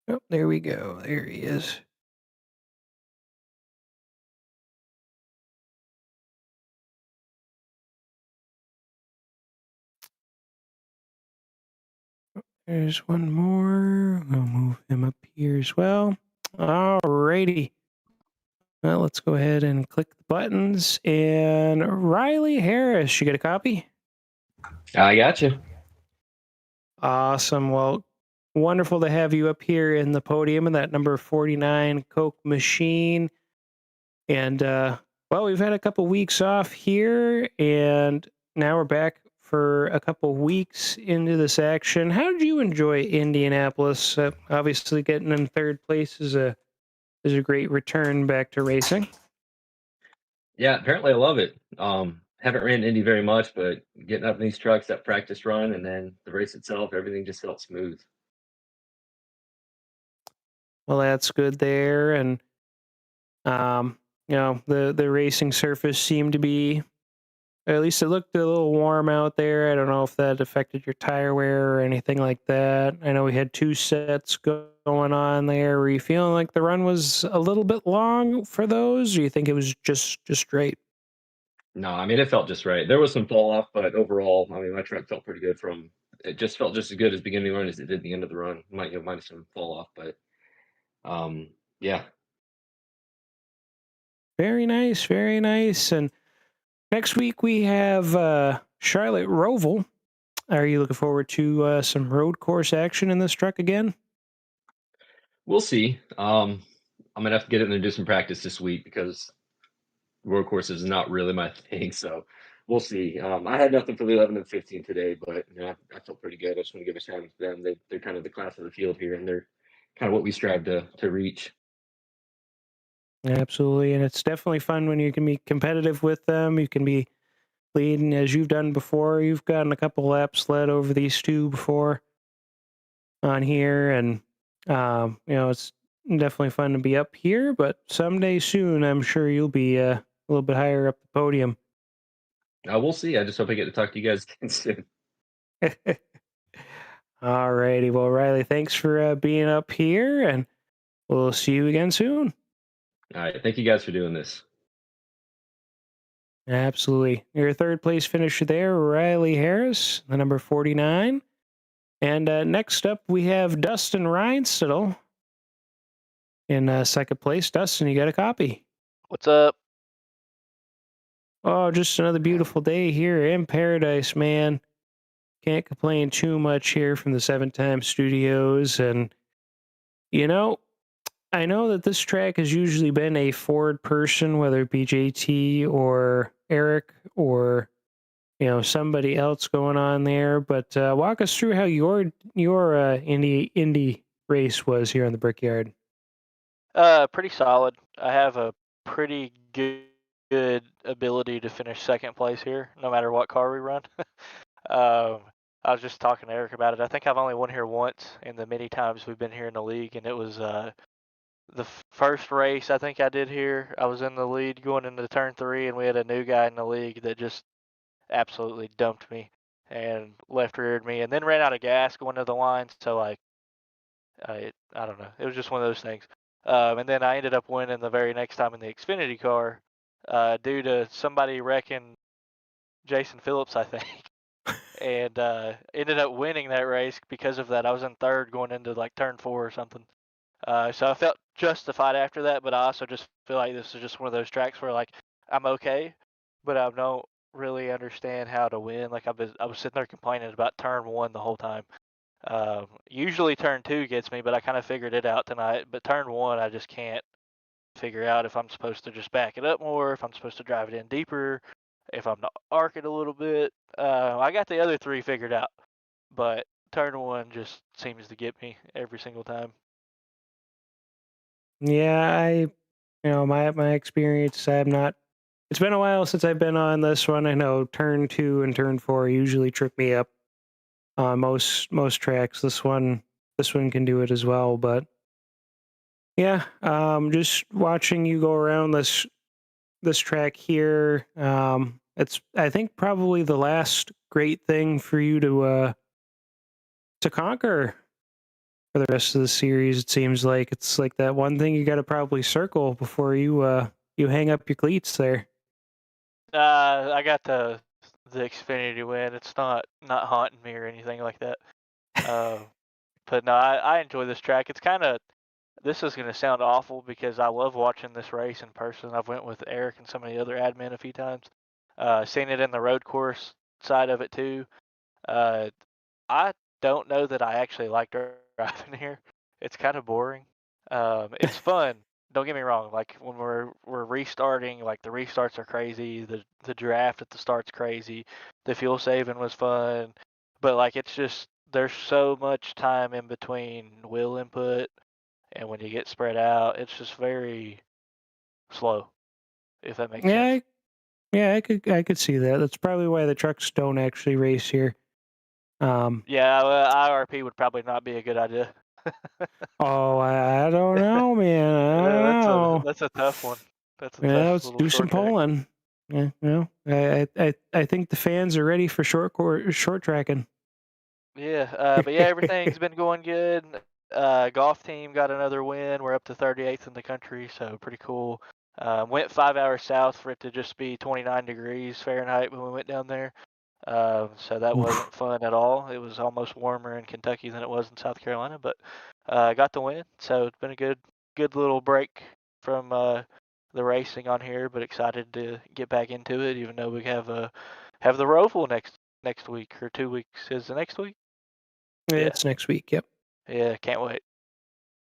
[SPEAKER 1] Oh, there we go. There he is. There's one more. We'll move him up here as well. Alrighty. Well, let's go ahead and click the buttons. And Riley Harris, you get a copy?
[SPEAKER 2] I got you.
[SPEAKER 1] Awesome. Well, wonderful to have you up here in the podium in that number 49 Coke machine. And well, we've had a couple weeks off here, and now we're back for a couple weeks into this action. How did you enjoy Indianapolis? Obviously, getting in third place is a great return back to racing.
[SPEAKER 2] Yeah, apparently I love it. Haven't ran Indy very much, but getting up in these trucks, that practice run, and then the race itself, everything just felt smooth.
[SPEAKER 1] Well, that's good there, and the racing surface seemed to be, at least it looked a little warm out there. I don't know if that affected your tire wear or anything like that. I know we had two sets going on there. Were you feeling like the run was a little bit long for those, or you think it was just right?
[SPEAKER 2] No, I mean it felt just right. There was some fall off, but overall, I mean my truck felt pretty good. It just felt just as good as beginning of the run as it did the end of the run. Minus some fall off, but yeah.
[SPEAKER 1] Very nice, very nice. And next week we have Charlotte Roval. Are you looking forward to some road course action in this truck again?
[SPEAKER 2] We'll see. I'm gonna have to get in there and do some practice this week because road courses is not really my thing. So we'll see. I had nothing for the 11 and 15 today, but I felt pretty good. I just want to give a shout out to them. They're kind of the class of the field here, and they're kind of what we strive to reach.
[SPEAKER 1] Absolutely, and it's definitely fun when you can be competitive with them. You can be leading as you've done before. You've gotten a couple laps led over these two before on here, and it's definitely fun to be up here. But someday soon, I'm sure you'll be a little bit higher up the podium.
[SPEAKER 2] We'll see. I just hope I get to talk to you guys again soon.
[SPEAKER 1] Alrighty, well, Riley, thanks for being up here, and we'll see you again soon.
[SPEAKER 2] All right. Thank you guys for doing this.
[SPEAKER 1] Absolutely. Your third place finisher there, Riley Harris, the number 49. And next up, we have Dustin Reinstedel in second place. Dustin, you got a copy?
[SPEAKER 3] What's up?
[SPEAKER 1] Oh, just another beautiful day here in paradise, man. Can't complain too much here from the 7 Time Studios. And, you know, I know that this track has usually been a Ford person, whether it be JT or Eric or somebody else going on there. But walk us through how your Indy race was here on the Brickyard.
[SPEAKER 3] Pretty solid. I have a pretty good ability to finish second place here, no matter what car we run. I was just talking to Eric about it. I think I've only won here once in the many times we've been here in the league, and it was the first race I think I did here. I was in the lead going into turn 3, and we had a new guy in the league that just absolutely dumped me and left reared me, and then ran out of gas going to the line. So like, I don't know. It was just one of those things. And then I ended up winning the very next time in the Xfinity car, due to somebody wrecking Jason Phillips, I think, and ended up winning that race because of that. I was in third going into like turn 4 or something. So I felt justified after that, but I also just feel like this is just one of those tracks where like I'm okay, but I don't really understand how to win. Like I was sitting there complaining about turn 1 the whole time. Usually turn 2 gets me, but I kind of figured it out tonight. But turn 1, I just can't figure out if I'm supposed to just back it up more, if I'm supposed to drive it in deeper, if I'm to arc it a little bit. I got the other 3 figured out, but turn 1 just seems to get me every single time.
[SPEAKER 1] Yeah, my experience. I'm not. It's been a while since I've been on this one. I know turn 2 and turn 4 usually trip me up on most tracks. This one can do it as well. But yeah, just watching you go around this track here. It's, I think, probably the last great thing for you to conquer for the rest of the series. It seems like it's like that one thing you got to probably circle before you hang up your cleats there.
[SPEAKER 3] I got the Xfinity win. It's not haunting me or anything like that. But no, I enjoy this track. It's kind of, this is going to sound awful because I love watching this race in person. I've went with Eric and some of the other admin a few times. Seen it in the road course side of it too. I don't know that I actually like driving here. It's kind of boring. It's fun. Don't get me wrong. Like when we're restarting, like the restarts are crazy. The draft at the start's crazy. The fuel saving was fun, but like it's just there's so much time in between wheel input, and when you get spread out, it's just very slow. If that makes
[SPEAKER 1] Yeah,
[SPEAKER 3] sense.
[SPEAKER 1] yeah, I could see that. That's probably why the trucks don't actually race here.
[SPEAKER 3] Yeah, well, IRP would probably not be a good idea.
[SPEAKER 1] Oh, I don't know, man. I
[SPEAKER 3] Yeah,
[SPEAKER 1] don't know.
[SPEAKER 3] that's a tough one. That's a
[SPEAKER 1] Yeah,
[SPEAKER 3] tough
[SPEAKER 1] let's
[SPEAKER 3] little
[SPEAKER 1] do some
[SPEAKER 3] short track.
[SPEAKER 1] polling. Yeah, I think the fans are ready for short tracking.
[SPEAKER 3] Yeah, but yeah, everything's been going good. Golf team got another win. We're up to 38th in the country, so pretty cool. Went 5 hours south for it to just be 29 degrees Fahrenheit when we went down there. So that wasn't fun at all. It was almost warmer in Kentucky than it was in South Carolina, but got the win. So it's been a good little break from the racing on here, but excited to get back into it. Even though we have the Roval next week or 2 weeks. Is it next week? Yeah,
[SPEAKER 1] It's next week. Yep.
[SPEAKER 3] yeah, can't wait.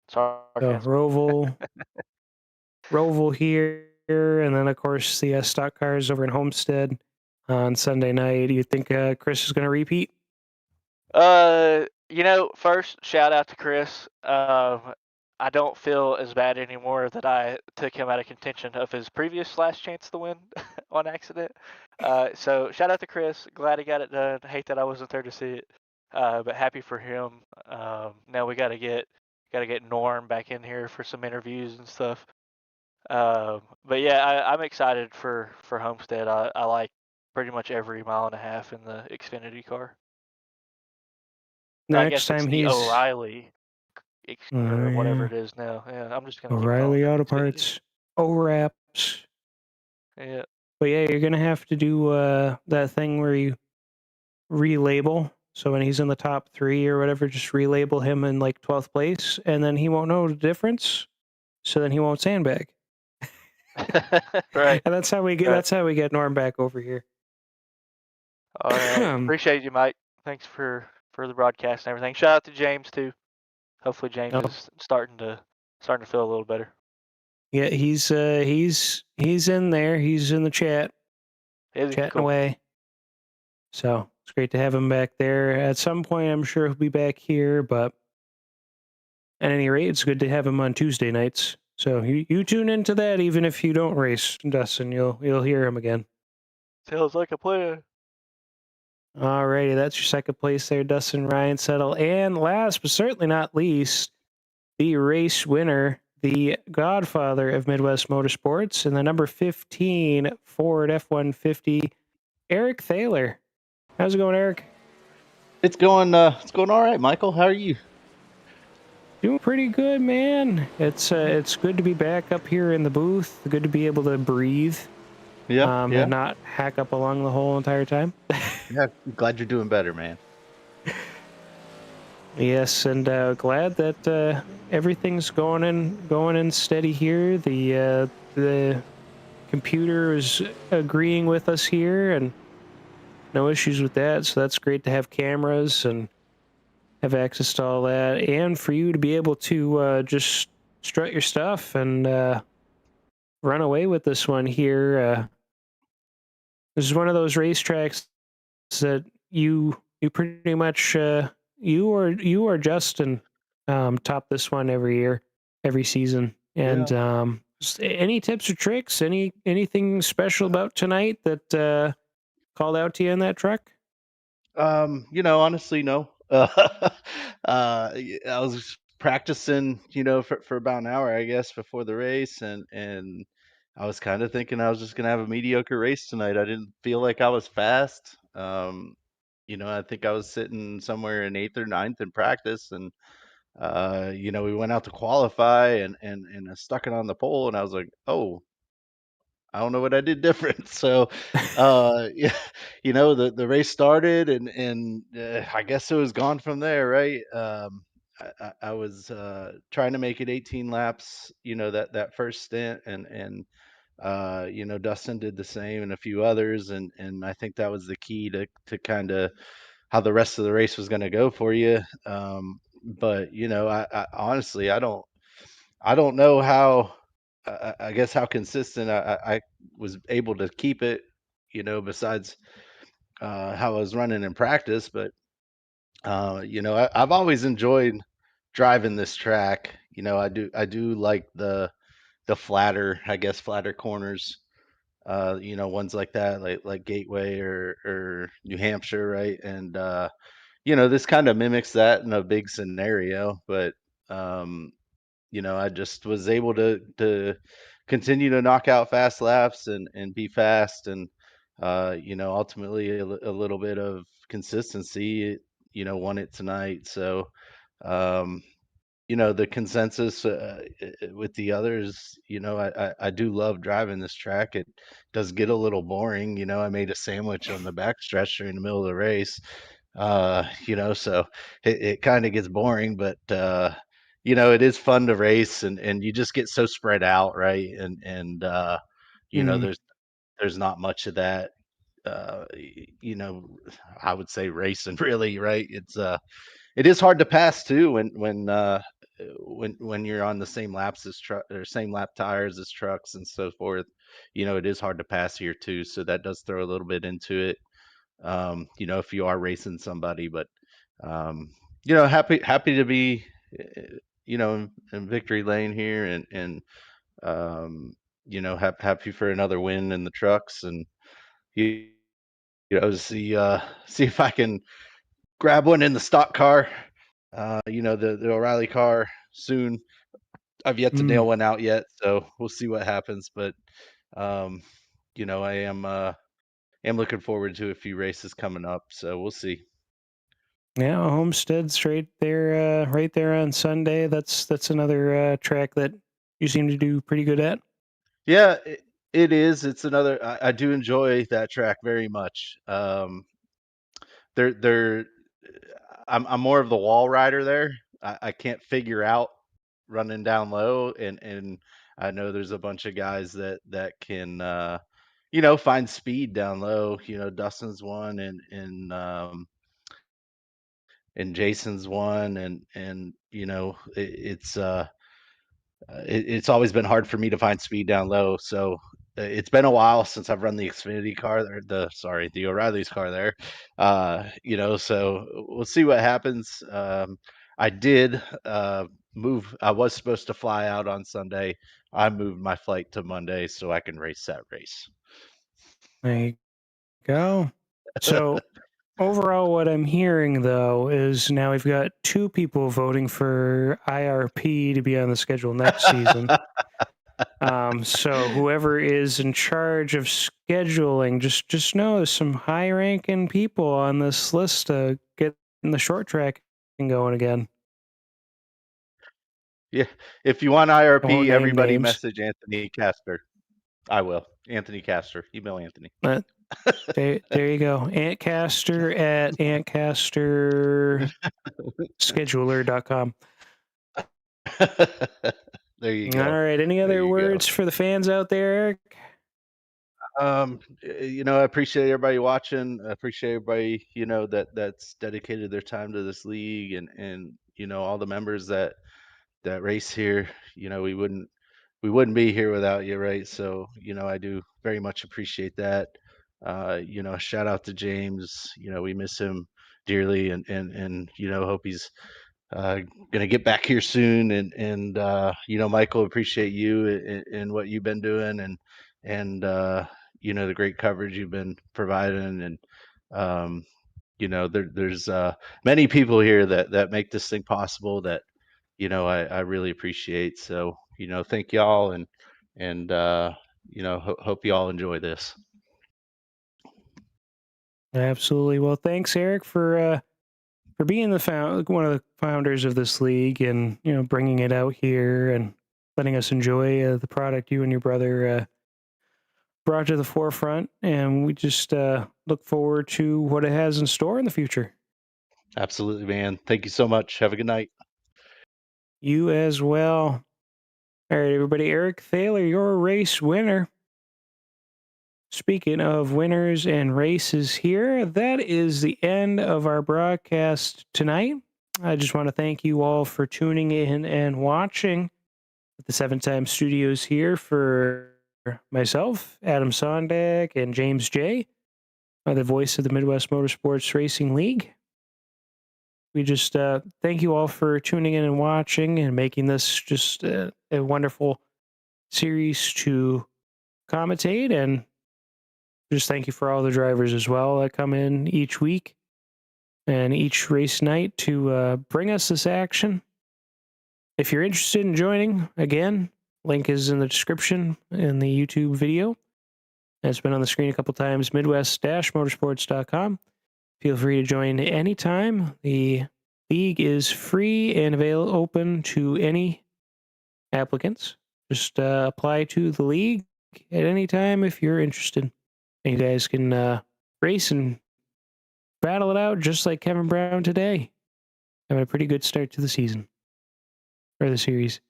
[SPEAKER 1] So
[SPEAKER 3] Sarcasm.
[SPEAKER 1] Roval here, and then of course the stock cars over in Homestead on Sunday night. Do you think Chris is going to repeat?
[SPEAKER 3] First shout out to Chris. I don't feel as bad anymore that I took him out of contention of his previous last chance to win on accident. So shout out to Chris. Glad he got it done. Hate that I wasn't there to see it, but happy for him. Now we gotta get Norm back in here for some interviews and stuff. But yeah, I'm excited for Homestead. I like pretty much every mile and a half in the Xfinity car. I
[SPEAKER 1] Next
[SPEAKER 3] guess it's
[SPEAKER 1] time
[SPEAKER 3] the
[SPEAKER 1] he's
[SPEAKER 3] O'Reilly or whatever
[SPEAKER 1] yeah,
[SPEAKER 3] it is now. Yeah, I'm just gonna keep calling
[SPEAKER 1] O'Reilly
[SPEAKER 3] it
[SPEAKER 1] Auto
[SPEAKER 3] Xfinity.
[SPEAKER 1] Parts, O-Wraps.
[SPEAKER 3] Yeah.
[SPEAKER 1] But yeah, you're gonna have to do that thing where you relabel. So when he's in the top 3 or whatever, just relabel him in like 12th place, and then he won't know the difference. So then he won't sandbag.
[SPEAKER 3] Right.
[SPEAKER 1] And that's how we get
[SPEAKER 3] Right.
[SPEAKER 1] Norm back over here.
[SPEAKER 3] All right. Appreciate you, Mike. Thanks for the broadcast and everything. Shout out to James too. Hopefully James
[SPEAKER 1] Oh,
[SPEAKER 3] is starting to feel a little better.
[SPEAKER 1] yeah, he's in there. He's in the chat,
[SPEAKER 3] Is he?
[SPEAKER 1] chatting
[SPEAKER 3] Cool.
[SPEAKER 1] away. So it's great to have him back there. At some point, I'm sure he'll be back here, but at any rate, it's good to have him on Tuesday nights. So you tune into that, even if you don't race, Dustin. You'll hear him again.
[SPEAKER 3] Sounds like a plan.
[SPEAKER 1] Alrighty, that's your second place there, Dustin Ryan Settle. And last but certainly not least, the race winner, the godfather of Midwest Motorsports, and the number 15 Ford F-150, Eric Thaler. How's it going, Eric?
[SPEAKER 4] It's going all right, Michael. How are you?
[SPEAKER 1] Doing pretty good, man. It's good to be back up here in the booth. Good to be able to breathe.
[SPEAKER 4] Yeah.
[SPEAKER 1] And not hack up along the whole entire time.
[SPEAKER 4] Yeah, glad you're doing better, man.
[SPEAKER 1] Yes, and glad that everything's going in steady here. The computer is agreeing with us here, and no issues with that. So that's great to have cameras and have access to all that, and for you to be able to just strut your stuff and run away with this one here. This is one of those racetracks that you pretty much you or Justin top this one every year, every season. And any tips or tricks, anything special about tonight that called out to you in that truck?
[SPEAKER 4] Honestly, no. I was practicing, for about an hour, I guess, before the race, and I was kind of thinking I was just gonna have a mediocre race tonight. I didn't feel like I was fast. I think I was sitting somewhere in eighth or ninth in practice, and we went out to qualify, and I stuck it on the pole, and I was like, oh, I don't know what I did different. So, yeah, the race started, and I guess it was gone from there, right? I was trying to make it 18 laps, that first stint, and Dustin did the same and a few others, and I think that was the key to kind of how the rest of the race was going to go for you. But I honestly, I don't know how. I guess how consistent I was able to keep it. Besides how I was running in practice, but I've always enjoyed driving this track. I do like the flatter, I guess, flatter corners. Ones like that, like Gateway or New Hampshire, right? And this kind of mimics that in a big scenario, but um, I just was able to continue to knock out fast laps and be fast, and ultimately a little bit of consistency, won it tonight. So um, the consensus with the others, I do love driving this track. It does get a little boring. I made a sandwich on the backstretch during the middle of the race. So it kind of gets boring, but it is fun to race, and you just get so spread out, right? And
[SPEAKER 1] Mm.
[SPEAKER 4] there's not much of that. Uh, y- you know, I would say racing really, right? It is hard to pass too when you're on the same laps as truck or same lap tires as trucks and so forth. It is hard to pass here too, so that does throw a little bit into it. If you are racing somebody, but um, happy to be, uh, in victory lane here, and happy for another win in the trucks, and you, see if I can grab one in the stock car. The O'Reilly car soon. I've yet to
[SPEAKER 1] Mm.
[SPEAKER 4] nail one out yet, so we'll see what happens. But um, I am looking forward to a few races coming up, so we'll see.
[SPEAKER 1] Yeah, Homestead's right there on Sunday. That's another track that you seem to do pretty good at.
[SPEAKER 4] Yeah, it is. It's another. I do enjoy that track very much. They're. I'm more of the wall rider there. I can't figure out running down low, and I know there's a bunch of guys that can find speed down low. Dustin's one, and Jason's one, and it's always been hard for me to find speed down low. So it's been a while since I've run the Xfinity car, or the O'Reilly's car there. So we'll see what happens. I did move. I was supposed to fly out on Sunday. I moved my flight to Monday so I can race that race.
[SPEAKER 1] There you go. So overall, what I'm hearing though is now we've got two people voting for IRP to be on the schedule next season. So whoever is in charge of scheduling, just know there's some high-ranking people on this list to get in the short track and going again.
[SPEAKER 4] Yeah, if you want
[SPEAKER 1] I won't
[SPEAKER 4] IRP,
[SPEAKER 1] name
[SPEAKER 4] everybody
[SPEAKER 1] names,
[SPEAKER 4] message Anthony Castor. I will. Anthony Castor. Email Anthony.
[SPEAKER 1] but there you go. Antcaster at antcasterscheduler.com.
[SPEAKER 4] There you
[SPEAKER 1] All
[SPEAKER 4] go.
[SPEAKER 1] right. Any
[SPEAKER 4] There
[SPEAKER 1] other
[SPEAKER 4] you go.
[SPEAKER 1] words for the fans out there, Eric?
[SPEAKER 4] I appreciate everybody watching. I appreciate everybody, that's dedicated their time to this league, and all the members that race here. We wouldn't be here without you, right? So, I do very much appreciate that. Shout out to James. We miss him dearly, and hope he's uh, gonna get back here soon. And Michael, appreciate you and what you've been doing, and the great coverage you've been providing. And there's many people here that make this thing possible that I really appreciate. So thank y'all, and hope you all enjoy this.
[SPEAKER 1] Absolutely. Well, thanks, Eric, for being one of the founders of this league, and bringing it out here and letting us enjoy the product you and your brother brought to the forefront. And we just look forward to what it has in store in the future.
[SPEAKER 4] Absolutely, man. Thank you so much. Have a good night.
[SPEAKER 1] You as well. All right, everybody. Eric Thaler, your race winner. Speaking of winners and races here, that is the end of our broadcast tonight. I just want to thank you all for tuning in and watching at the 7 Time Studios here for myself, Adam Sondag, and James J., the voice of the Midwest Motorsports Racing League. We just thank you all for tuning in and watching and making this just a wonderful series to commentate, and just thank you for all the drivers as well that come in each week and each race night to bring us this action. If you're interested in joining, again, link is in the description in the YouTube video. It's been on the screen a couple times, midwest-motorsports.com. Feel free to join anytime. The league is free and open to any applicants. Just apply to the league at any time if you're interested. And you guys can race and battle it out just like Kevin Brown today. Having a pretty good start to the season. Or the series.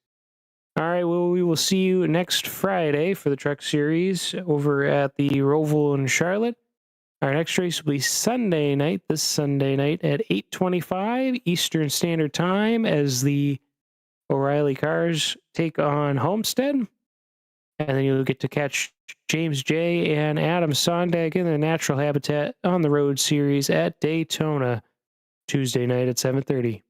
[SPEAKER 1] All right, well, we will see you next Friday for the Truck Series over at the Roval in Charlotte. Our next race will be this Sunday night at 8:25 Eastern Standard Time as the O'Reilly cars take on Homestead. And then you'll get to catch James J. and Adam Sondag in their natural habitat on the Road Series at Daytona Tuesday night at 7:30.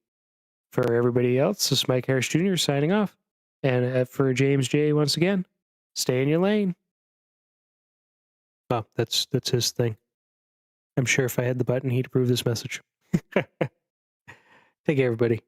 [SPEAKER 1] For everybody else, this is Mike Harris Jr. signing off. And for James J. once again, stay in your lane. Oh, that's his thing. I'm sure if I had the button, he'd approve this message. Take care, everybody.